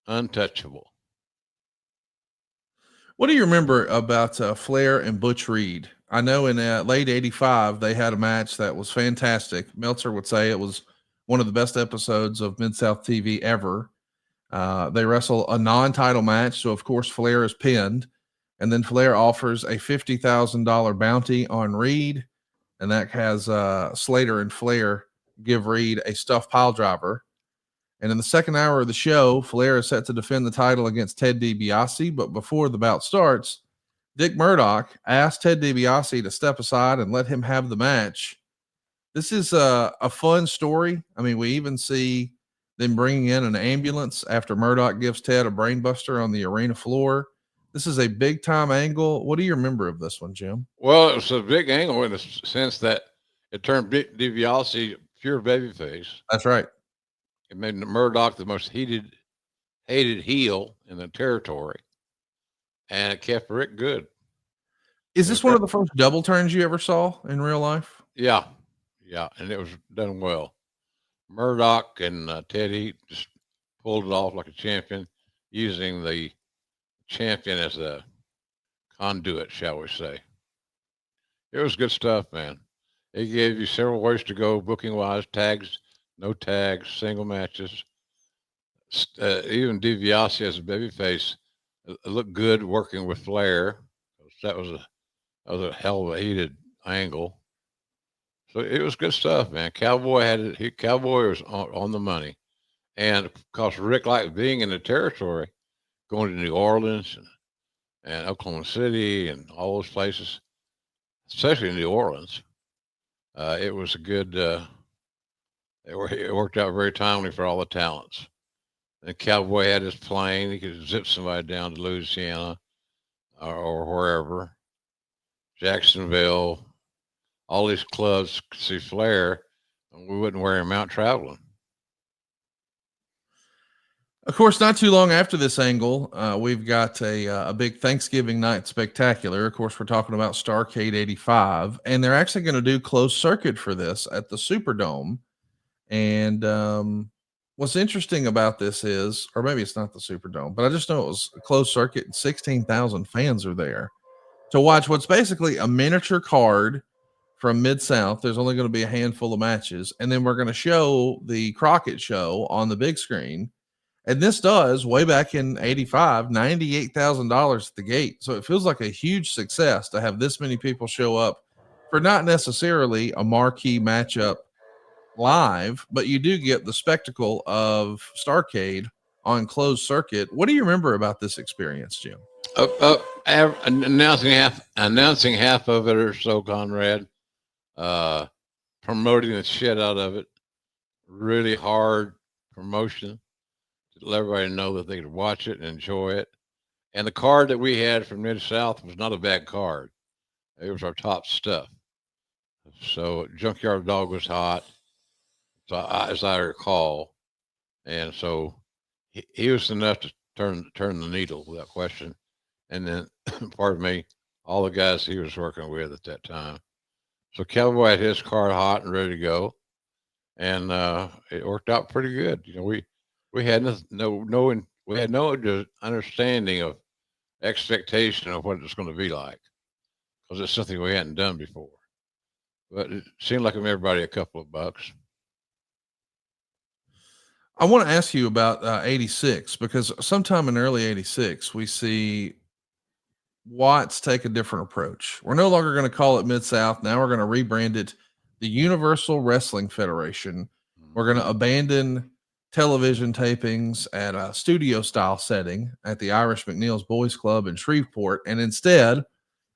Untouchable. What do you remember about Flair and Butch Reed? I know in late 85, they had a match that was fantastic. Meltzer would say it was one of the best episodes of Mid-South TV ever. They wrestle a non-title match. So, of course, Flair is pinned. And then Flair offers a $50,000 bounty on Reed. And that has Slater and Flair give Reed a stuffed pile driver. And in the second hour of the show, Flair is set to defend the title against Ted DiBiase. But before the bout starts, Dick Murdoch asked Ted DiBiase to step aside and let him have the match. This is a fun story. I mean, we even see them bringing in an ambulance after Murdoch gives Ted a brainbuster on the arena floor. This is a big time angle. What do you remember of this one, Jim? Well, it was a big angle in the sense that it turned DiBiase pure babyface. That's right. It made Murdoch the most hated heel in the territory. And it kept Rick good. Is this one of the first double turns you ever saw in real life? Yeah. Yeah. And it was done well. Murdoch and Teddy just pulled it off like a champion, using the champion as a conduit, shall we say. It was good stuff, man. It gave you several ways to go booking wise: tags, no tags, single matches. Even DiBiase as a babyface looked good working with Flair. That was a hell of a heated angle. So it was good stuff, man. Cowboy had it. Cowboy was on the money, and because Rick liked being in the territory, going to New Orleans and Oklahoma City and all those places, especially New Orleans. It was a good. It worked out very timely for all the talents. And Cowboy had his plane; he could zip somebody down to Louisiana or wherever, Jacksonville. All these clubs could see Flair and we wouldn't wear them out traveling. Of course, not too long after this angle, we've got a big Thanksgiving night spectacular. Of course, we're talking about Starrcade 85, and they're actually going to do closed circuit for this at the Superdome. And what's interesting about this is, or maybe it's not the Superdome, but I just know it was a closed circuit and 16,000 fans are there to watch what's basically a miniature card from Mid-South. There's only going to be a handful of matches, and then we're going to show the Crockett show on the big screen. And this does, way back in 85, $98,000 at the gate. So it feels like a huge success to have this many people show up for not necessarily a marquee matchup live, but you do get the spectacle of Starrcade on closed circuit. What do you remember about this experience, Jim? Announcing half of it or so, Conrad. Promoting the shit out of it. Really hard promotion to let everybody know that they could watch it and enjoy it. And the card that we had from Mid-South was not a bad card. It was our top stuff. So Junkyard Dog was hot, so as I recall. And so he was enough to turn the needle without question. And then, pardon me, all the guys he was working with at that time. So Cowboy had his card hot and ready to go. And it worked out pretty good. You know, we had no understanding of expectation of what it was going to be like, because it's something we hadn't done before. But it seemed like it made everybody a couple of bucks. I want to ask you about 86, because sometime in early 86, we see Watts take a different approach. We're no longer going to call it Mid-South. Now we're going to rebrand it the Universal Wrestling Federation. We're going to abandon television tapings at a studio style setting at the Irish McNeil's Boys Club in Shreveport. And instead,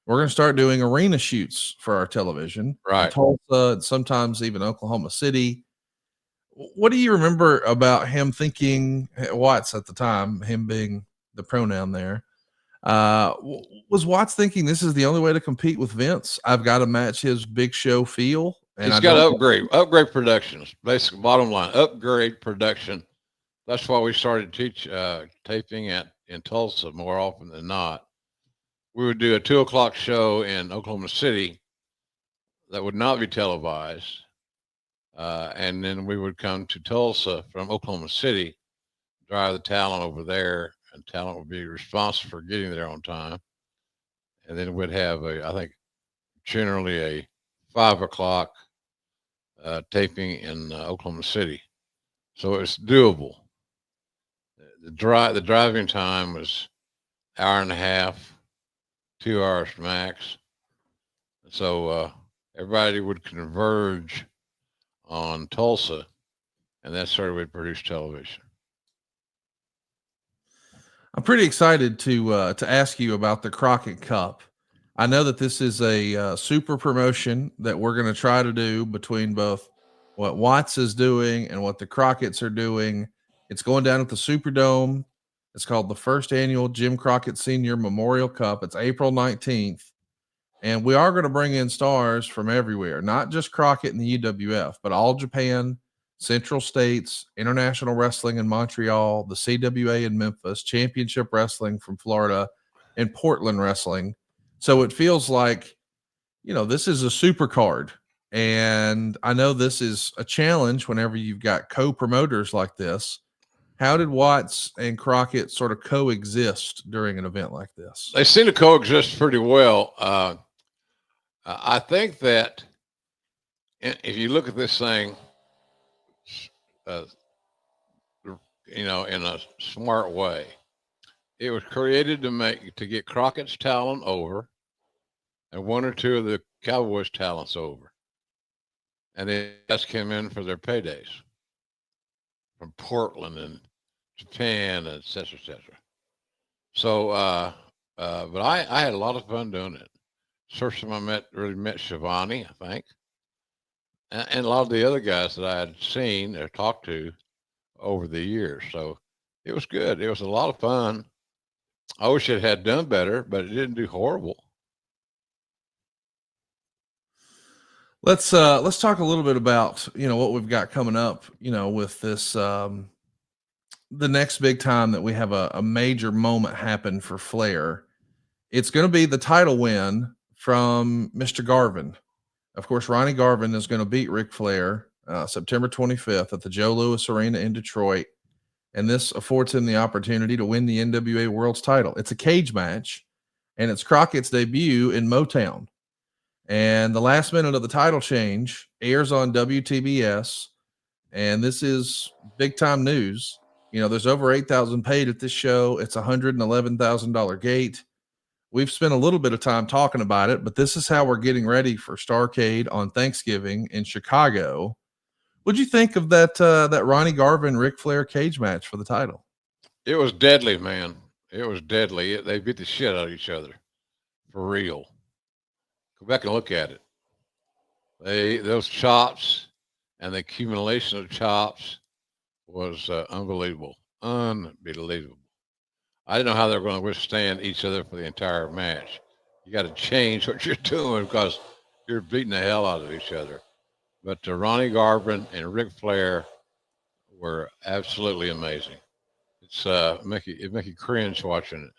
we're going to start doing arena shoots for our television. Right. Tulsa and sometimes even Oklahoma City. What do you remember about him thinking, Watts at the time, him being the pronoun there? Was Watts thinking this is the only way to compete with Vince? I've got to match his big show feel. And He's got to upgrade productions. Basically, bottom line, upgrade production. That's why we started taping in Tulsa more often than not. We would do a 2:00 show in Oklahoma City that would not be televised. And then we would come to Tulsa from Oklahoma City, drive the talent over there, and talent would be responsible for getting there on time. And then we'd have I think generally a 5:00 taping in Oklahoma City. So it's doable. The driving time was hour and a half, 2 hours max. So everybody would converge on Tulsa, and that's where we'd produce television. I'm pretty excited to ask you about the Crockett Cup. I know that this is a super promotion that we're going to try to do between both what Watts is doing and what the Crockett's are doing. It's going down at the Superdome. It's called the first annual Jim Crockett Senior Memorial Cup. It's April 19th. And we are going to bring in stars from everywhere, not just Crockett and the UWF, but All Japan, Central States, International Wrestling in Montreal, the CWA in Memphis, Championship Wrestling from Florida, and Portland Wrestling. So it feels like, you know, this is a super card. And I know this is a challenge whenever you've got co-promoters like this. How did Watts and Crockett sort of coexist during an event like this? They seem to coexist pretty well. I think that if you look at this thing, you know, in a smart way, it was created to get Crockett's talent over and one or two of the Cowboys' talents over. And they just came in for their paydays from Portland and Japan, and et cetera, et cetera. So, but I had a lot of fun doing it. First time I really met Shivani, I think, and a lot of the other guys that I had seen or talked to over the years. So it was good. It was a lot of fun. I wish it had done better, but it didn't do horrible. Let's talk a little bit about, what we've got coming up, with this, the next big time that we have a major moment happen for Flair. It's going to be the title win from Mr. Garvin. Of course, Ronnie Garvin is going to beat Ric Flair September 25th at the Joe Louis Arena in Detroit. And this affords him the opportunity to win the NWA World's title. It's a cage match, and it's Crockett's debut in Motown. And the last minute of the title change airs on WTBS. And this is big time news. There's over 8,000 paid at this show. It's $111,000 gate. We've spent a little bit of time talking about it, but this is how we're getting ready for Starrcade on Thanksgiving in Chicago. What'd you think of that Ronnie Garvin Ric Flair cage match for the title? It was deadly, man. It was deadly. They beat the shit out of each other, for real. Go back and look at it. Those chops and the accumulation of chops was unbelievable. Unbelievable. I didn't know how they were going to withstand each other for the entire match. You got to change what you're doing because you're beating the hell out of each other. But Ronnie Garvin and Ric Flair were absolutely amazing. It's it make you cringe watching it.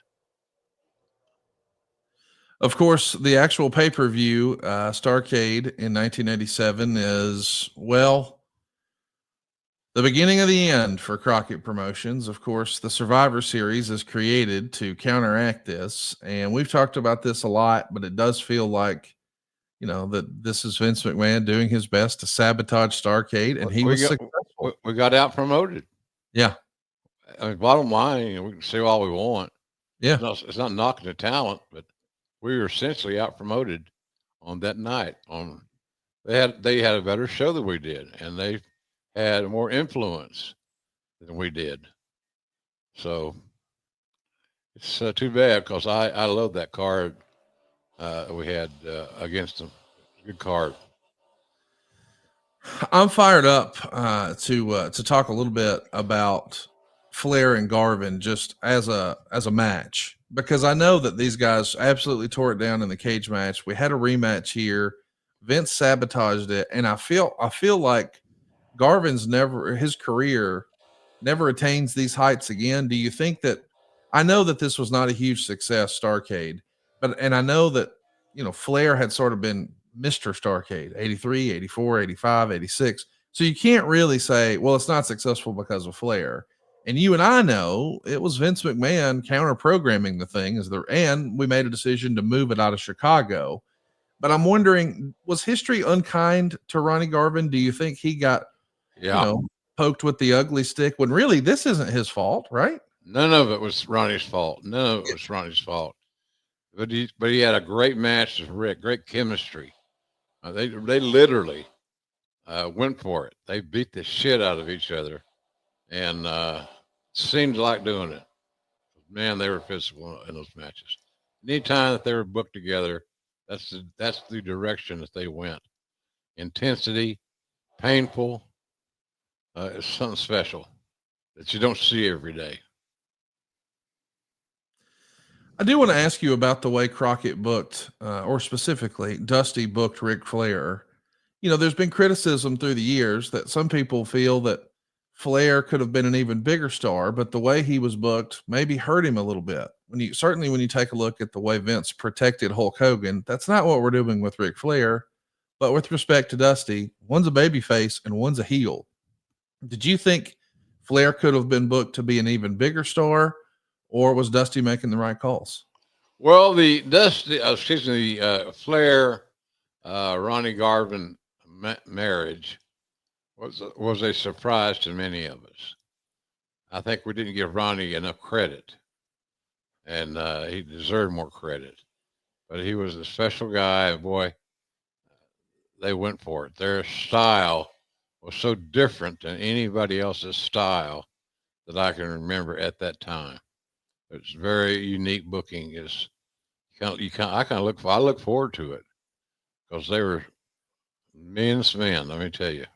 Of course, the actual pay-per-view, Starrcade in 1987 is, the beginning of the end for Crockett Promotions. Of course, the Survivor Series is created to counteract this. And we've talked about this a lot, but it does feel like, that this is Vince McMahon doing his best to sabotage Starrcade. And he was successful. We got out promoted. Yeah. I mean, bottom line, we can say all we want. Yeah. It's not knocking the talent, but we were essentially out promoted on that night. They had a better show than we did, and they had more influence than we did. So it's too bad because I love that card we had against them. Good card. I'm fired up to talk a little bit about Flair and Garvin just as a match, because I know that these guys absolutely tore it down in the cage match. We had a rematch here. Vince sabotaged it, and I feel like Garvin's his career never attains these heights again. Do you think that? I know that this was not a huge success, Starrcade, and I know that Flair had sort of been Mr. Starrcade, 83, 84, 85, 86. So you can't really say, well, it's not successful because of Flair. And you and I know it was Vince McMahon counter programming the thing and we made a decision to move it out of Chicago. But I'm wondering, was history unkind to Ronnie Garvin? Do you think he got, poked with the ugly stick when really this isn't his fault, right? None of it was Ronnie's fault. But he had a great match with Rick, great chemistry. They literally went for it. They beat the shit out of each other, and seemed like doing it. Man, they were physical in those matches. Anytime that they were booked together, that's the direction that they went. Intensity, painful. It's something special that you don't see every day. I do want to ask you about the way Crockett booked, or specifically Dusty booked Ric Flair. There's been criticism through the years that some people feel that Flair could have been an even bigger star, but the way he was booked maybe hurt him a little bit. When you take a look at the way Vince protected Hulk Hogan, that's not what we're doing with Ric Flair. But with respect to Dusty, one's a babyface and one's a heel. Did you think Flair could have been booked to be an even bigger star, or was Dusty making the right calls? Well, the Flair, Ronnie Garvin marriage was a surprise to many of us. I think we didn't give Ronnie enough credit, and he deserved more credit. But he was a special guy, and boy, they went for it. Their style was so different than anybody else's style that I can remember at that time. It's very unique booking. I look forward to it because they were men's men. Let me tell you.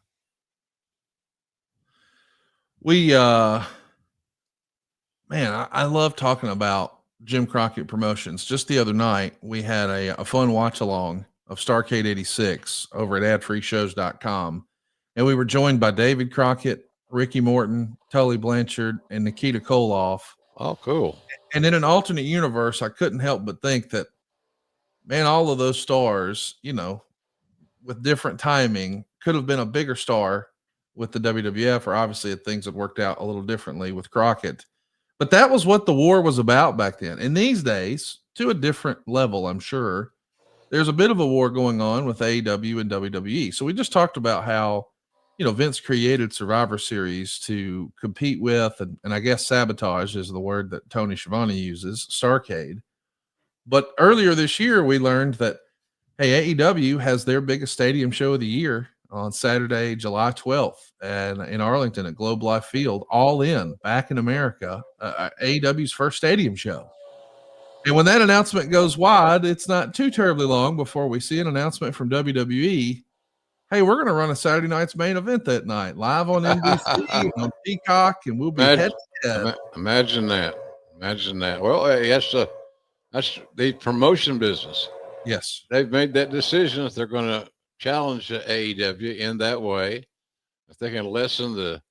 I love talking about Jim Crockett Promotions. Just the other night, we had a fun watch along of Starrcade 86 over at adfreeshows.com. And we were joined by David Crockett, Ricky Morton, Tully Blanchard, and Nikita Koloff. Oh, cool. And in an alternate universe, I couldn't help but think that, man, all of those stars, you know, with different timing, could have been a bigger star with the WWF, or obviously if things had worked out a little differently with Crockett. But that was what the war was about back then. And these days, to a different level, I'm sure, there's a bit of a war going on with AEW and WWE. So we just talked about how, you know, Vince created Survivor Series to compete with, and I guess sabotage is the word that Tony Schiavone uses, Starrcade. But earlier this year, we learned that, hey, AEW has their biggest stadium show of the year on Saturday, July 12th, and in Arlington at Globe Life Field, All In, back in America, AEW's first stadium show. And when that announcement goes wide, it's not too terribly long before we see an announcement from WWE. Hey, we're going to run a Saturday night's main event that night, live on NBC and on Peacock, and we'll be head to head. Imagine that. Imagine that. Well, hey, that's the promotion business. Yes. They've made that decision if they're going to challenge the AEW in that way, if they can lessen the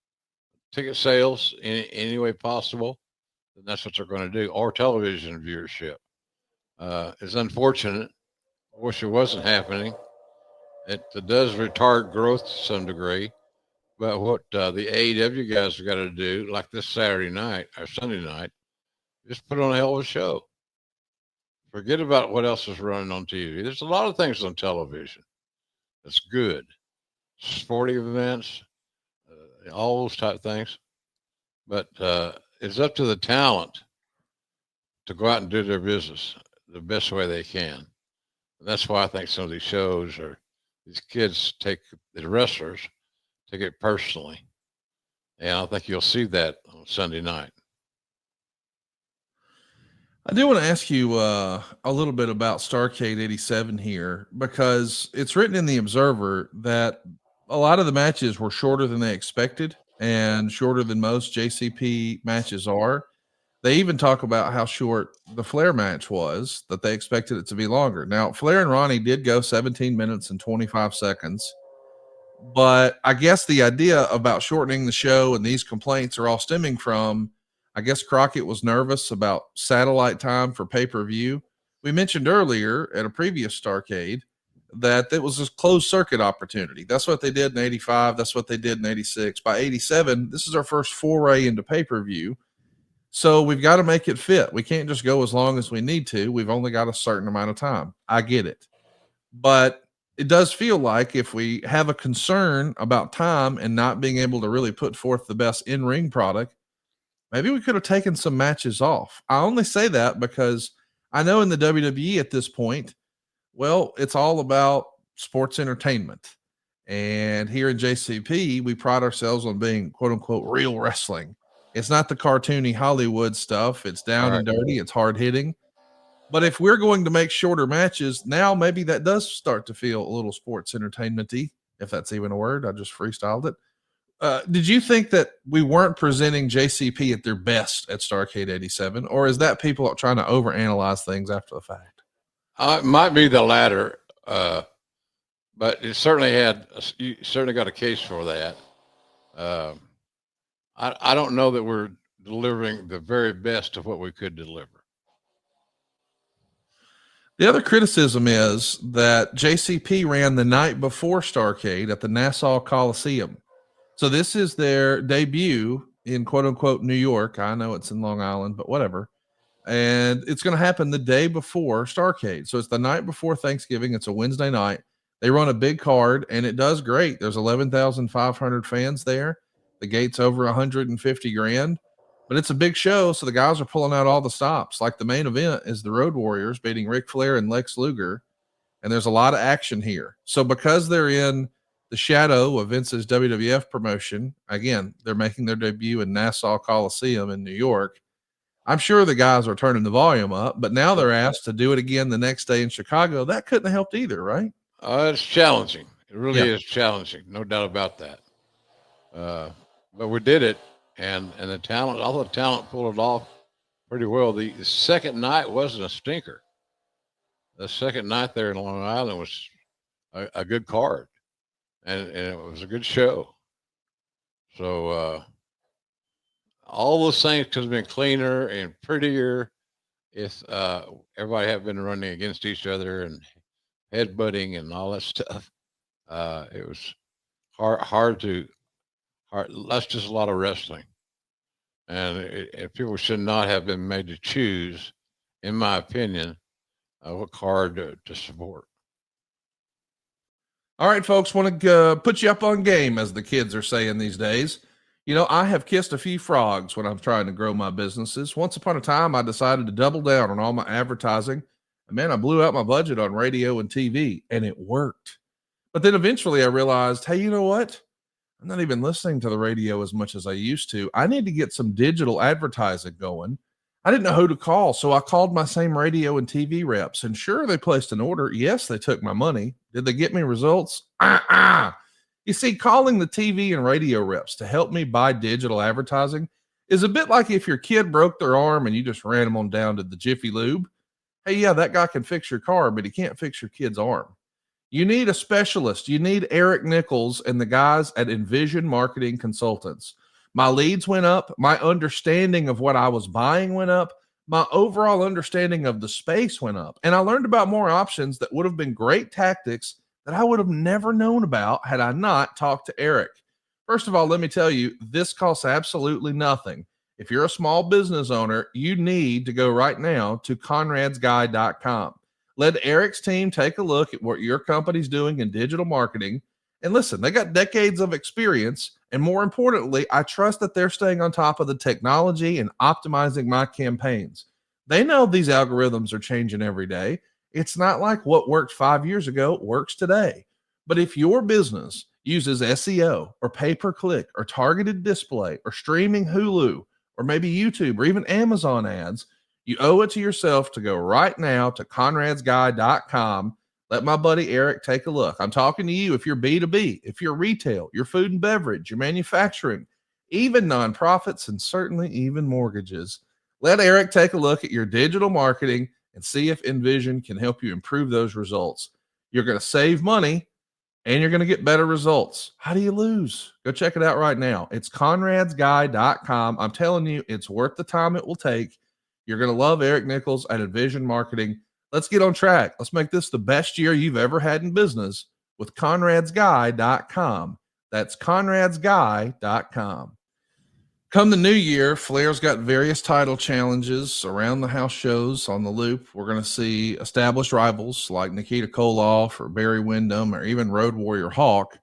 ticket sales in any way possible, then that's what they're going to do, or television viewership. It's unfortunate. I wish it wasn't happening. It does retard growth to some degree. But what the AEW guys have got to do, like this Saturday night or Sunday night, just put on a hell of a show. Forget about what else is running on TV. There's a lot of things on television that's good. Sporting events, all those type of things. But it's up to the talent to go out and do their business the best way they can. And that's why I think some of these shows or these kids the wrestlers take it personally. And I think you'll see that on Sunday night. I do want to ask you a little bit about Starrcade 87 here, because it's written in the Observer that a lot of the matches were shorter than they expected and shorter than most JCP matches are. They even talk about how short the Flair match was, that they expected it to be longer. Now, Flair and Ronnie did go 17 minutes and 25 seconds. But I guess the idea about shortening the show and these complaints are all stemming from, I guess Crockett was nervous about satellite time for pay-per-view. We mentioned earlier at a previous Starrcade that it was a closed circuit opportunity. That's what they did in 85. That's what they did in 86. By 87, this is our first foray into pay-per-view. So we've got to make it fit. We can't just go as long as we need to. We've only got a certain amount of time. I get it. But it does feel like if we have a concern about time and not being able to really put forth the best in-ring product, maybe we could have taken some matches off. I only say that because I know in the WWE at this point, well, it's all about sports entertainment. And here in JCP, we pride ourselves on being quote unquote real wrestling. It's not the cartoony Hollywood stuff. It's down and dirty. It's hard hitting. But if we're going to make shorter matches, now maybe that does start to feel a little sports entertainment-y, if that's even a word. I just freestyled it. Did you think that we weren't presenting JCP at their best at Starrcade 87, or is that people trying to overanalyze things after the fact? It might be the latter, but it certainly you certainly got a case for that. I don't know that we're delivering the very best of what we could deliver. The other criticism is that JCP ran the night before Starrcade at the Nassau Coliseum. So this is their debut in quote unquote New York. I know it's in Long Island, but whatever. And it's going to happen the day before Starrcade. So it's the night before Thanksgiving. It's a Wednesday night. They run a big card and it does great. There's 11,500 fans there. The gate's over 150 grand. But it's a big show, so the guys are pulling out all the stops. Like the main event is the Road Warriors beating Ric Flair and Lex Luger, and there's a lot of action here. So because they're in the shadow of Vince's WWF promotion, again, they're making their debut in Nassau Coliseum in New York. I'm sure the guys are turning the volume up, but now they're asked to do it again the next day in Chicago. That couldn't have helped either, right? It's challenging. It really is challenging, no doubt about that. But we did it. And the talent, all the talent pulled it off pretty well. The second night wasn't a stinker. the second night there in Long Island was a good card, and it was a good show. So all those things could have been cleaner and prettier if everybody had been running against each other and headbutting and all that stuff. It was hard. That's just a lot of wrestling, and people should not have been made to choose, in my opinion, what card to support. All right, folks, want to put you up on game, as the kids are saying these days. You know, I have kissed a few frogs when I'm trying to grow my businesses. Once upon a time, I decided to double down on all my advertising. And man, I blew out my budget on radio and TV, and it worked. But then eventually I realized, hey, you know what? I'm not even listening to the radio as much as I used to. I need to get some digital advertising going. I didn't know who to call, so I called my same radio and TV reps. And sure, they placed an order. Yes, they took my money. Did they get me results? You see, calling the TV and radio reps to help me buy digital advertising is a bit like if your kid broke their arm and you just ran them on down to the Jiffy Lube. Hey, yeah, that guy can fix your car, but he can't fix your kid's arm. You need a specialist. You need Eric Nichols and the guys at Envision Marketing Consultants. My leads went up. My understanding of what I was buying went up. My overall understanding of the space went up. And I learned about more options that would have been great tactics that I would have never known about had I not talked to Eric. First of all, let me tell you, this costs absolutely nothing. If you're a small business owner, you need to go right now to conradsguy.com. Let Eric's team take a look at what your company's doing in digital marketing. And listen, they got decades of experience. And more importantly, I trust that they're staying on top of the technology and optimizing my campaigns. They know these algorithms are changing every day. It's not like what worked 5 years ago works today. But if your business uses SEO or pay-per-click or targeted display or streaming Hulu or maybe YouTube or even Amazon ads, you owe it to yourself to go right now to conradsguy.com. Let my buddy Eric take a look. I'm talking to you if you're B2B, if you're retail, you're food and beverage, you're manufacturing, even nonprofits, and certainly even mortgages. Let Eric take a look at your digital marketing and see if Envision can help you improve those results. You're going to save money and you're going to get better results. How do you lose? Go check it out right now. It's conradsguy.com. I'm telling you, it's worth the time it will take. You're going to love Eric Nichols at Envision Marketing. Let's get on track. Let's make this the best year you've ever had in business with conradsguy.com. That's conradsguy.com. Come the new year, Flair's got various title challenges around the house shows on the loop. We're going to see established rivals like Nikita Koloff or Barry Windham or even Road Warrior Hawk.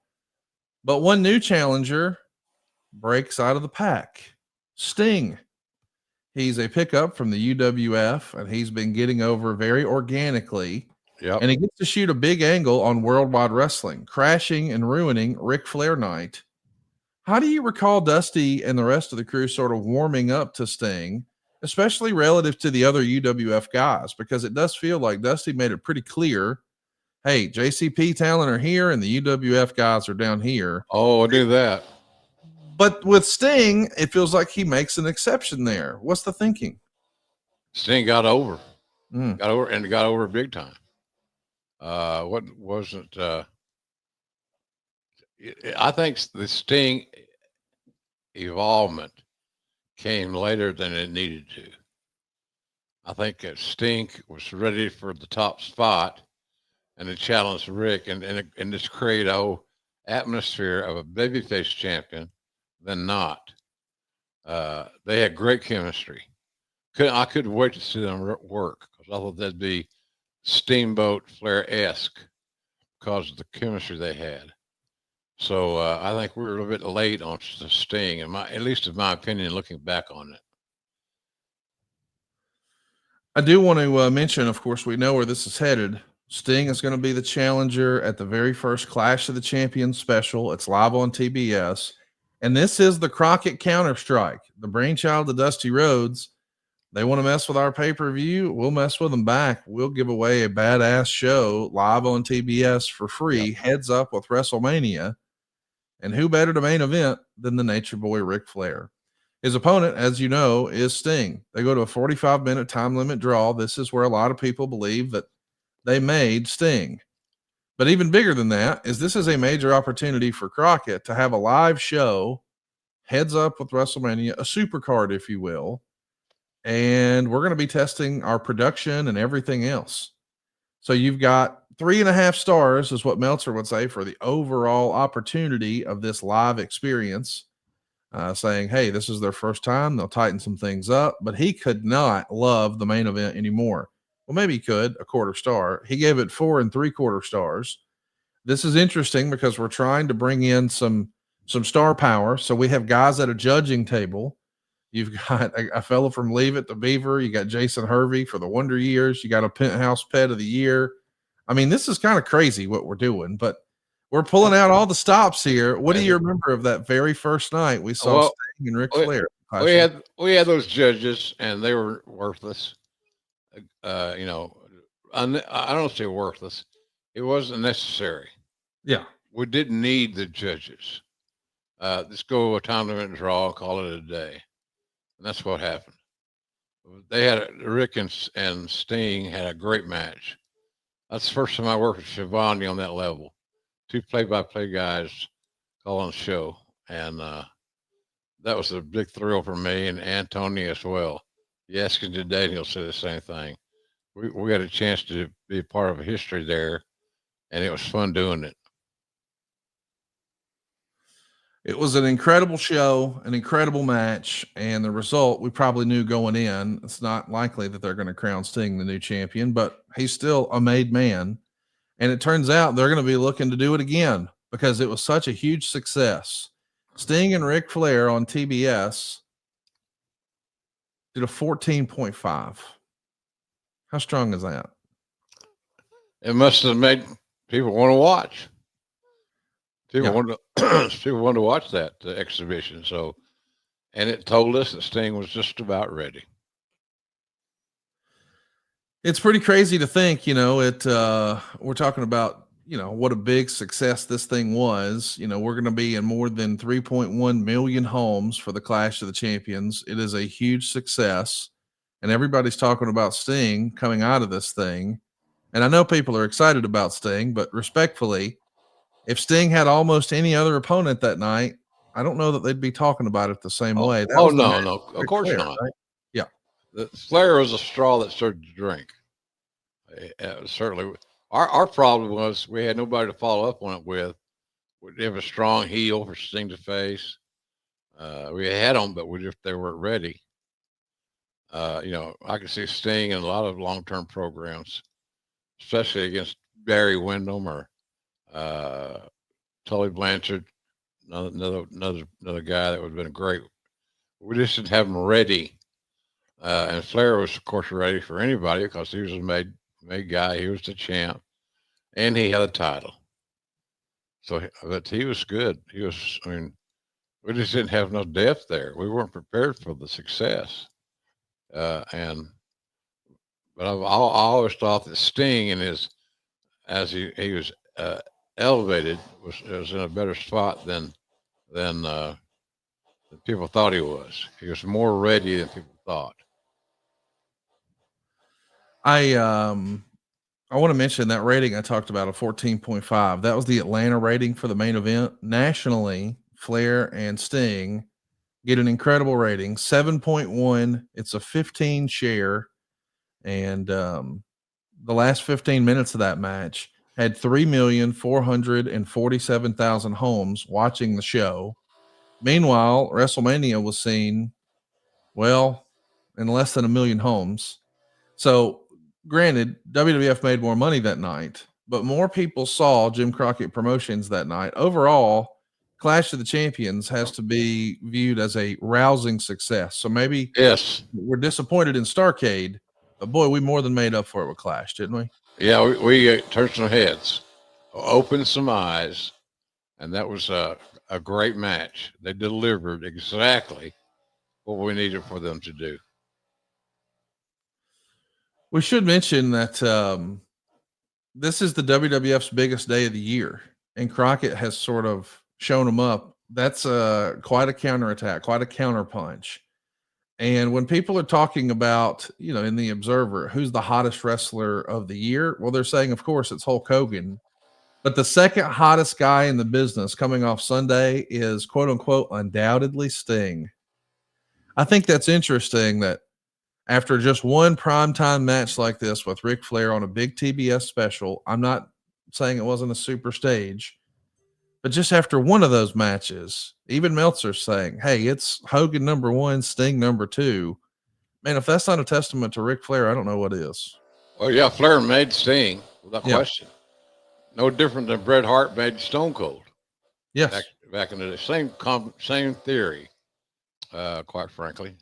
But one new challenger breaks out of the pack. Sting. He's a pickup from the UWF, and he's been getting over very organically. Yep. And he gets to shoot a big angle on Worldwide Wrestling, crashing and ruining Ric Flair night. How do you recall Dusty and the rest of the crew sort of warming up to Sting, especially relative to the other UWF guys? Because it does feel like Dusty made it pretty clear, hey, JCP talent are here and the UWF guys are down here. Oh, I do that. But with Sting, it feels like he makes an exception there. What's the thinking? Sting got over. Got over big time. What wasn't I think the Sting evolvement came later than it needed to. I think that Sting was ready for the top spot and to challenge Rick and just create a whole atmosphere of a babyface champion than not. They had great chemistry. I couldn't wait to see them work because I thought that'd be Steamboat Flair-esque because of the chemistry they had. So I think we were a little bit late on the Sting, at least in my opinion, looking back on it. I do want to mention, of course, we know where this is headed. Sting is going to be the challenger at the very first Clash of the Champions special. It's live on TBS. And this is the Crockett Counter-Strike, the brainchild of Dusty Rhodes. They want to mess with our pay-per-view. We'll mess with them back. We'll give away a badass show live on TBS for free. Yep. Heads up with WrestleMania. And who better to main event than the Nature Boy Ric Flair? His opponent, as you know, is Sting. They go to a 45-minute time limit draw. This is where a lot of people believe that they made Sting. But even bigger than that is this is a major opportunity for Crockett to have a live show, heads up with WrestleMania, a super card, if you will. And we're going to be testing our production and everything else. So you've got 3.5 stars is what Meltzer would say for the overall opportunity of this live experience, saying, hey, this is their first time. They'll tighten some things up, but he could not love the main event anymore. Well, maybe he could, a 1/4 star. He gave it 4 3/4 stars. This is interesting because we're trying to bring in some star power. So we have guys at a judging table. You've got a fellow from Leave It to Beaver. You got Jason Hervey for the Wonder Years. You got a Penthouse Pet of the Year. I mean, this is kind of crazy what we're doing, but we're pulling out all the stops here. What do you remember of that very first night we saw Sting and Ric Flair? We had those judges, and they were worthless. You know, I don't say worthless. It wasn't necessary. Yeah, we didn't need the judges. Let's go a time limit draw, call it a day. And that's what happened. They had Rick and Sting had a great match. That's the first time I worked with Shivani on that level. 2 play-by-play guys calling the show. And that was a big thrill for me and Anthony as well. You ask him today, and he'll say the same thing. We had a chance to be a part of a history there, and it was fun doing it. It was an incredible show, an incredible match, and the result we probably knew going in. It's not likely that they're going to crown Sting the new champion, but he's still a made man. And it turns out they're going to be looking to do it again because it was such a huge success. Sting and Ric Flair on TBS did a 14.5. How strong is that? It must have made people want to watch. People wanted to watch that exhibition. So, and it told us that Sting was just about ready. It's pretty crazy to think, you know, we're talking about, you know, what a big success this thing was. You know, we're going to be in more than 3.1 million homes for the Clash of the Champions. It is a huge success, and everybody's talking about Sting coming out of this thing. And I know people are excited about Sting, but respectfully, if Sting had almost any other opponent that night, I don't know that they'd be talking about it the same way. No, of course not. Right? Yeah. The Flair was a straw that started to drink. Certainly. Our problem was we had nobody to follow up on it with. We didn't have a strong heel for Sting to face. We had them, but they weren't ready. You know, I could see Sting in a lot of long-term programs, especially against Barry Windham or Tully Blanchard, another guy that would have been great. We just didn't have him ready. And Flair was, of course, ready for anybody because he was a made guy. He was the champ, and he had a title. So, but he was good. I mean, we just didn't have no depth there. We weren't prepared for the success. But I always thought that Sting as he was elevated was in a better spot than people thought he was. He was more ready than people thought. I want to mention that rating I talked about, a 14.5. That was the Atlanta rating for the main event. Nationally, Flair and Sting get an incredible rating, 7.1. It's a 15 share. And the last 15 minutes of that match had 3,447,000 homes watching the show. Meanwhile, WrestleMania was seen, well, in less than 1 million homes. So, granted, WWF made more money that night, but more people saw Jim Crockett Promotions that night. Overall, Clash of the Champions has to be viewed as a rousing success. So maybe we're disappointed in Starrcade, but boy, we more than made up for it with Clash, didn't we? Yeah, we turned some heads, opened some eyes, and that was a great match. They delivered exactly what we needed for them to do. We should mention that this is the WWF's biggest day of the year, and Crockett has sort of shown them up. That's quite a counterattack, quite a counterpunch. And when people are talking about, in the Observer, who's the hottest wrestler of the year, well, they're saying, of course, it's Hulk Hogan. But the second hottest guy in the business coming off Sunday is quote unquote undoubtedly Sting. I think that's interesting that after just one primetime match like this with Ric Flair on a big TBS special, I'm not saying it wasn't a super stage, but just after one of those matches, even Meltzer's saying, hey, it's Hogan number one, Sting number two. Man, if that's not a testament to Ric Flair, I don't know what is. Well, yeah, Flair made Sting without Yeah. question. No different than Bret Hart made Stone Cold. Yes. Back in the day. Same theory, quite frankly.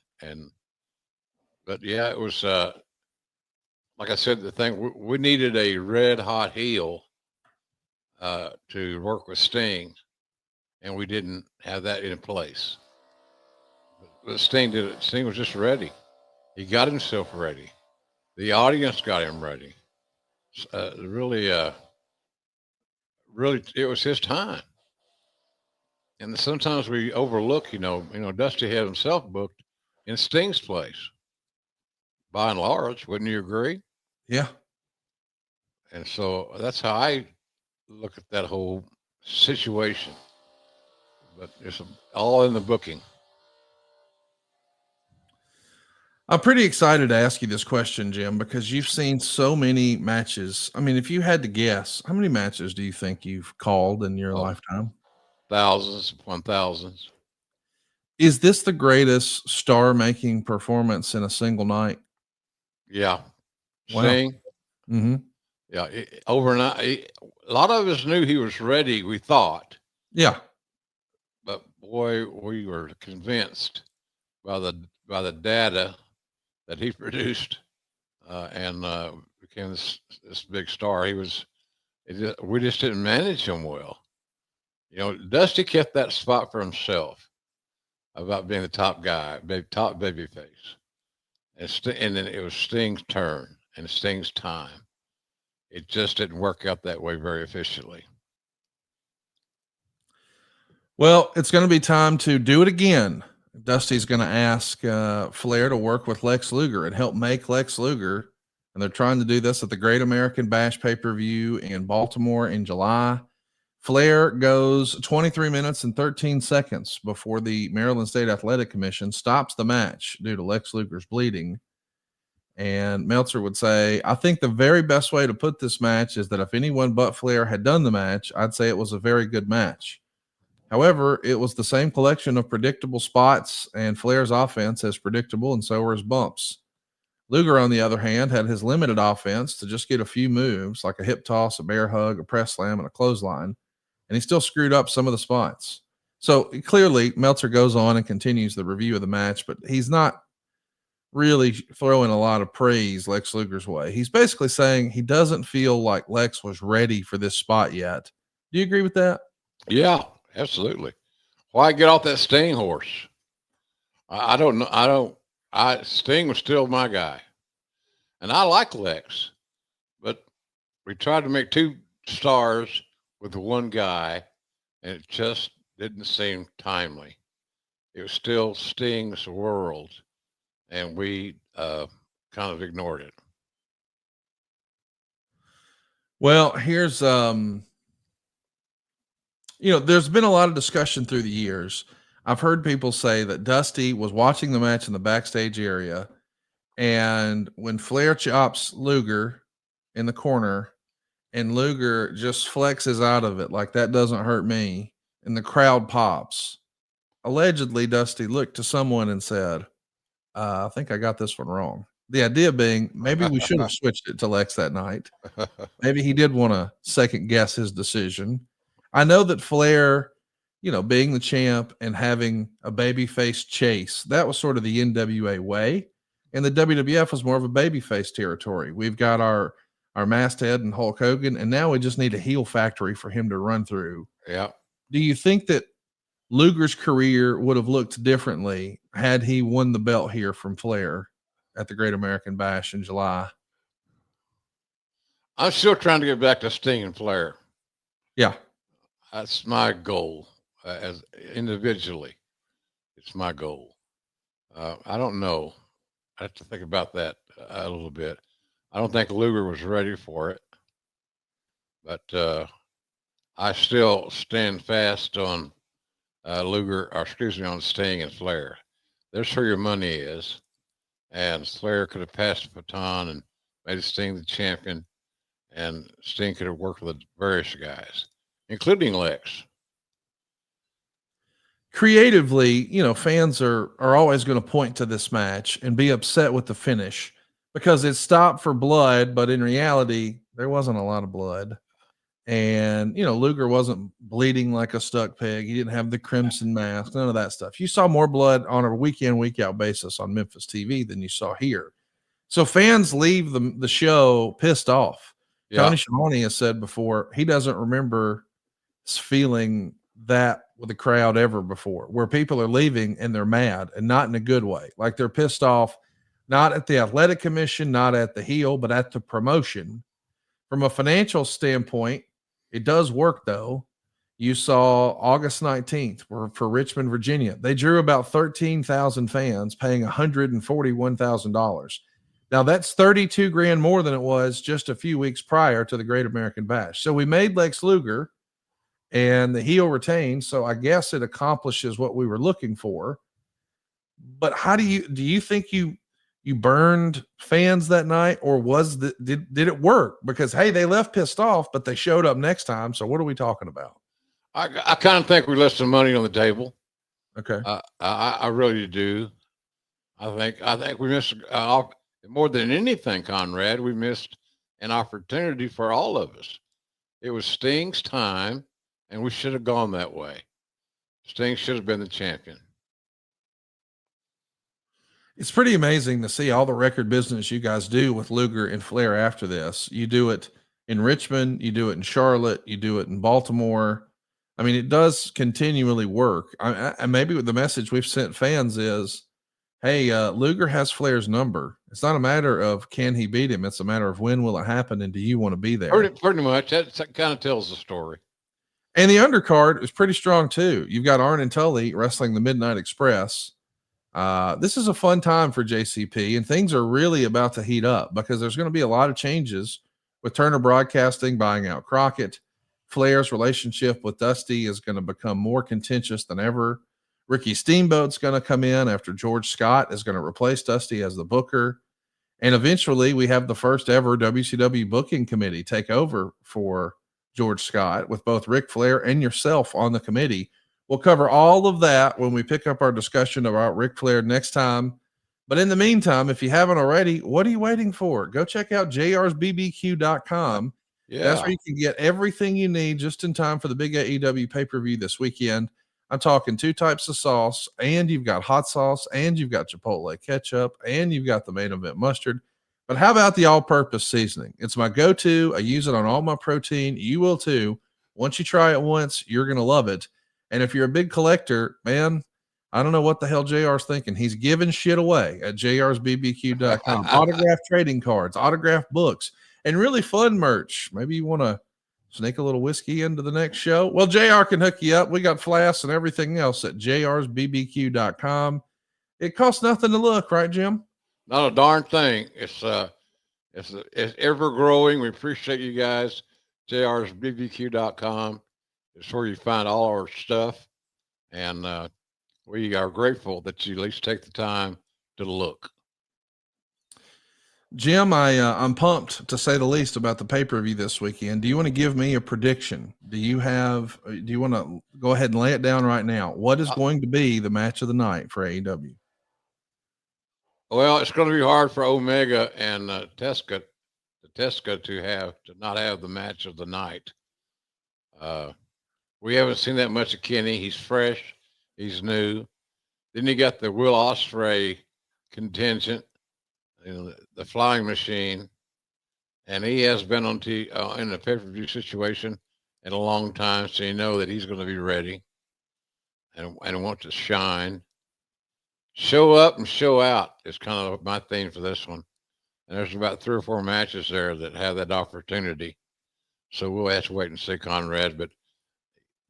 But yeah, it was, like I said, the thing, we needed a red hot heel to work with Sting, and we didn't have that in place. But Sting did it. Sting was just ready. He got himself ready. The audience got him ready. Really, it was his time. And sometimes we overlook, Dusty had himself booked in Sting's place. By and large, wouldn't you agree? Yeah. And so that's how I look at that whole situation. But it's all in the booking. I'm pretty excited to ask you this question, Jim, because you've seen so many matches. I mean, if you had to guess, how many matches do you think you've called in your lifetime? Thousands upon thousands. Is this the greatest star-making performance in a single night? Yeah. Wow. Sting. Mm-hmm. Yeah. Overnight, a lot of us knew he was ready, we thought. Yeah. But boy, we were convinced by the data that he produced and became this big star. We just didn't manage him well. Dusty kept that spot for himself about being the top guy, top baby face. And then it was Sting's turn and Sting's time. It just didn't work out that way very efficiently. Well, it's going to be time to do it again. Dusty's going to ask Flair to work with Lex Luger and help make Lex Luger. And they're trying to do this at the Great American Bash pay-per-view in Baltimore in July. Flair goes 23 minutes and 13 seconds before the Maryland State Athletic Commission stops the match due to Lex Luger's bleeding. And Meltzer would say, I think the very best way to put this match is that if anyone but Flair had done the match, I'd say it was a very good match. However, it was the same collection of predictable spots, and Flair's offense is predictable, and so were his bumps. Luger, on the other hand, had his limited offense to just get a few moves, like a hip toss, a bear hug, a press slam, and a clothesline, and he still screwed up some of the spots. So clearly, Meltzer goes on and continues the review of the match, but he's not really throwing a lot of praise Lex Luger's way. He's basically saying he doesn't feel like Lex was ready for this spot yet. Do you agree with that? Yeah. Absolutely. Why get off that Sting horse? I don't know. Sting was still my guy. And I like Lex, but we tried to make two stars with one guy, and it just didn't seem timely. It was still Sting's world, and we kind of ignored it. Well, here's there's been a lot of discussion through the years. I've heard people say that Dusty was watching the match in the backstage area, and when Flair chops Luger in the corner and Luger just flexes out of it like that doesn't hurt me, and the crowd pops, allegedly Dusty looked to someone and said, I think I got this one wrong. The idea being maybe we should have switched it to Lex that night. Maybe he did want to second guess his decision. I know that Flair, being the champ and having a babyface chase, that was sort of the NWA way. And the WWF was more of a babyface territory. We've got our masthead and Hulk Hogan, and now we just need a heel factory for him to run through. Yeah. Do you think that Luger's career would have looked differently had he won the belt here from Flair at the Great American Bash in July? I'm still trying to get back to Sting and Flair. Yeah. That's my goal as individually. It's my goal. I don't know. I have to think about that a little bit. I don't think Luger was ready for it, but I still stand fast on Luger, or excuse me, on Sting and Flair. There's where your money is. And Flair could have passed the baton and made Sting the champion, and Sting could have worked with various guys, including Lex. Creatively, you know, fans are always going to point to this match and be upset with the finish because it stopped for blood, but in reality, there wasn't a lot of blood. And, you know, Luger wasn't bleeding like a stuck pig. He didn't have the crimson mask, none of that stuff. You saw more blood on a week in, week out basis on Memphis TV than you saw here. So fans leave the show pissed off. Yeah. Tony Schiavone has said before, he doesn't remember feeling that with a crowd ever before, where people are leaving and they're mad, and not in a good way. Like they're pissed off, not at the athletic commission, not at the heel, but at the promotion. From a financial standpoint, it does work though. You saw August 19th for Richmond, Virginia. They drew about 13,000 fans paying $141,000. Now that's 32 grand more than it was just a few weeks prior to the Great American Bash. So we made Lex Luger and the heel retained. So I guess it accomplishes what we were looking for. But how do you think you burned fans that night, or did it work? Because hey, they left pissed off, but they showed up next time. So what are we talking about? I kind of think we left some money on the table. Okay. I really do. I think we missed more than anything, Conrad. We missed an opportunity for all of us. It was Sting's time, and we should have gone that way. Sting should have been the champion. It's pretty amazing to see all the record business you guys do with Luger and Flair after this. You do it in Richmond, you do it in Charlotte, you do it in Baltimore. I mean, it does continually work. And maybe the message we've sent fans is, hey, Luger has Flair's number. It's not a matter of can he beat him. It's a matter of when will it happen, and do you want to be there? Pretty much. That kind of tells the story. And the undercard is pretty strong too. You've got Arn and Tully wrestling the Midnight Express. This is a fun time for JCP, and things are really about to heat up because there's going to be a lot of changes with Turner Broadcasting buying out Crockett. Flair's relationship with Dusty is going to become more contentious than ever. Ricky Steamboat's going to come in after George Scott is going to replace Dusty as the booker. And eventually we have the first ever WCW booking committee take over for George Scott with both Ric Flair and yourself on the committee. We'll cover all of that when we pick up our discussion about Ric Flair next time. But in the meantime, if you haven't already, what are you waiting for? Go check out jrsbbq.com. Yeah. That's where you can get everything you need just in time for the big AEW pay-per-view this weekend. I'm talking 2 types of sauce, and you've got hot sauce, and you've got Chipotle ketchup, and you've got the main event mustard. But how about the all-purpose seasoning? It's my go-to. I use it on all my protein. You will too. Once you try it once, you're going to love it. And if you're a big collector, man, I don't know what the hell JR's thinking. He's giving shit away at jrsbbq.com. Autographed trading cards, autographed books, and really fun merch. Maybe you want to sneak a little whiskey into the next show. Well, JR can hook you up. We got flasks and everything else at jrsbbq.com. It costs nothing to look, right, Jim? Not a darn thing. It's ever growing. We appreciate you guys. jrsbbq.com. It's where you find all our stuff. And we are grateful that you at least take the time to look. Jim, I'm pumped to say the least about the pay-per-view this weekend. Do you want to give me a prediction? Do you want to go ahead and lay it down right now? What is going to be the match of the night for AEW? Well, it's going to be hard for Omega and Tesca to not have the match of the night. We haven't seen that much of Kenny. He's fresh. He's new. Then you got the Will Ospreay contingent, the flying machine, and he has been on in a pay-per-view situation in a long time, so you know that he's going to be ready and want to shine. Show up and show out is kind of my theme for this one. And there's about 3 or 4 matches there that have that opportunity. So we'll have to wait and see, Conrad. But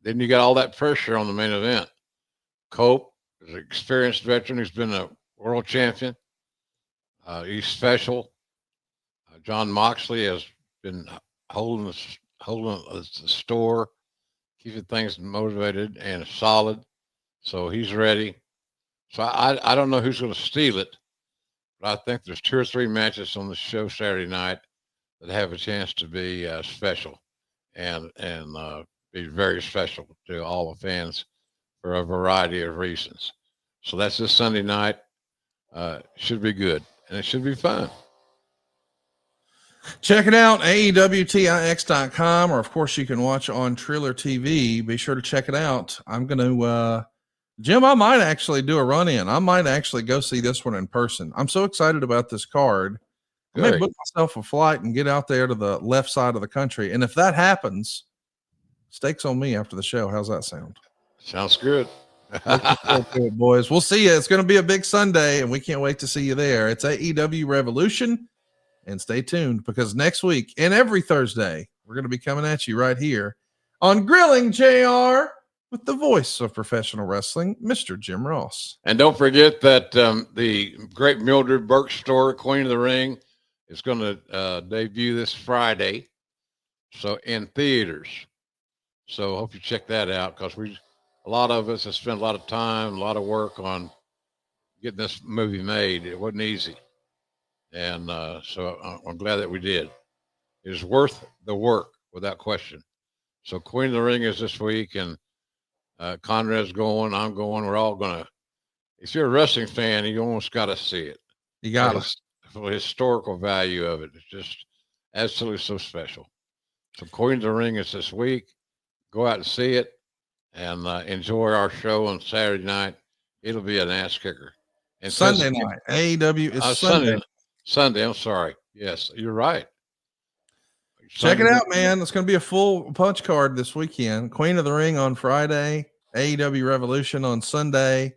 then you got all that pressure on the main event. Cope is an experienced veteran who's been a world champion. He's special. John Moxley has been holding the store, keeping things motivated and solid. So he's ready. So I don't know who's going to steal it, but I think there's 2 or 3 matches on the show Saturday night that have a chance to be special and be very special to all the fans for a variety of reasons. So that's this Sunday night. Should be good, and it should be fun. Check it out, AEWTIX.com, or of course you can watch on Triller TV. Be sure to check it out. I'm going to, Jim, I might actually do a run in. I might actually go see this one in person. I'm so excited about this card. I may book myself a flight and get out there to the left side of the country. And if that happens, stakes on me after the show. How's that sound? Sounds good. Boys, we'll see you. It's going to be a big Sunday, and we can't wait to see you there. It's AEW Revolution, and stay tuned because next week and every Thursday we're going to be coming at you right here on Grilling JR with the voice of professional wrestling, Mr. Jim Ross. And don't forget that the great Mildred Burke store, Queen of the Ring, is going to debut this Friday, so in theaters. So I hope you check that out because a lot of us have spent a lot of time, a lot of work on getting this movie made. It wasn't easy. And so I'm glad that we did. It is worth the work without question. So Queen of the Ring is this week, and Conrad's going, I'm going. We're all going to. If you're a wrestling fan, you almost got to see it. You got it. For the historical value of it. It's just absolutely so special. So Queen of the Ring is this week. Go out and see it and enjoy our show on Saturday night. It'll be an ass kicker. And Sunday night. AEW is Sunday. Sunday, I'm sorry. Yes, you're right. Check it out, man. It's going to be a full punch card this weekend. Queen of the Ring on Friday, AEW Revolution on Sunday,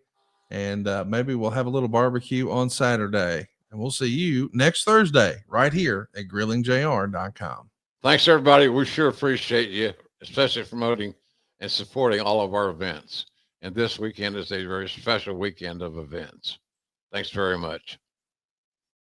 and maybe we'll have a little barbecue on Saturday. And we'll see you next Thursday right here at grillingjr.com. Thanks, everybody. We sure appreciate you, especially promoting and supporting all of our events. And this weekend is a very special weekend of events. Thanks very much.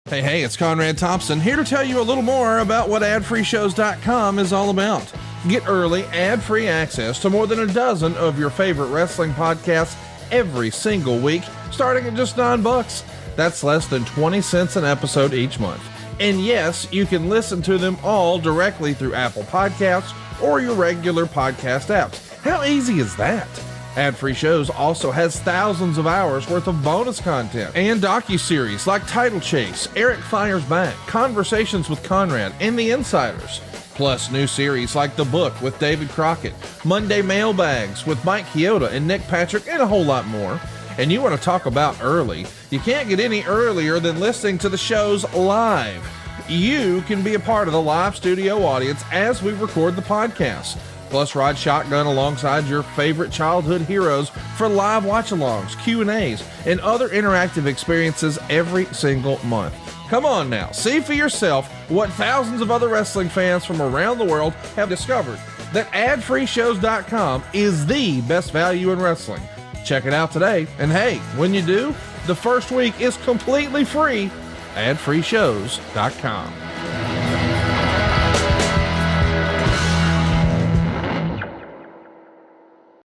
Hey, it's Conrad Thompson here to tell you a little more about what adfreeshows.com is all about. Get early, ad-free access to more than a dozen of your favorite wrestling podcasts every single week, starting at just $9. That's less than 20 cents an episode each month. And yes, you can listen to them all directly through Apple Podcasts or your regular podcast apps. How easy is that? Ad-free shows also has thousands of hours worth of bonus content and docuseries like Title Chase, Eric Fires Back, Conversations with Conrad, and The Insiders. Plus new series like The Book with David Crockett, Monday Mailbags with Mike Chioda and Nick Patrick, and a whole lot more. And you want to talk about early? You can't get any earlier than listening to the shows live. You can be a part of the live studio audience as we record the podcast. Plus, ride shotgun alongside your favorite childhood heroes for live watch-alongs, Q&As, and other interactive experiences every single month. Come on now, see for yourself what thousands of other wrestling fans from around the world have discovered, that adfreeshows.com is the best value in wrestling. Check it out today, and hey, when you do, the first week is completely free. adfreeshows.com.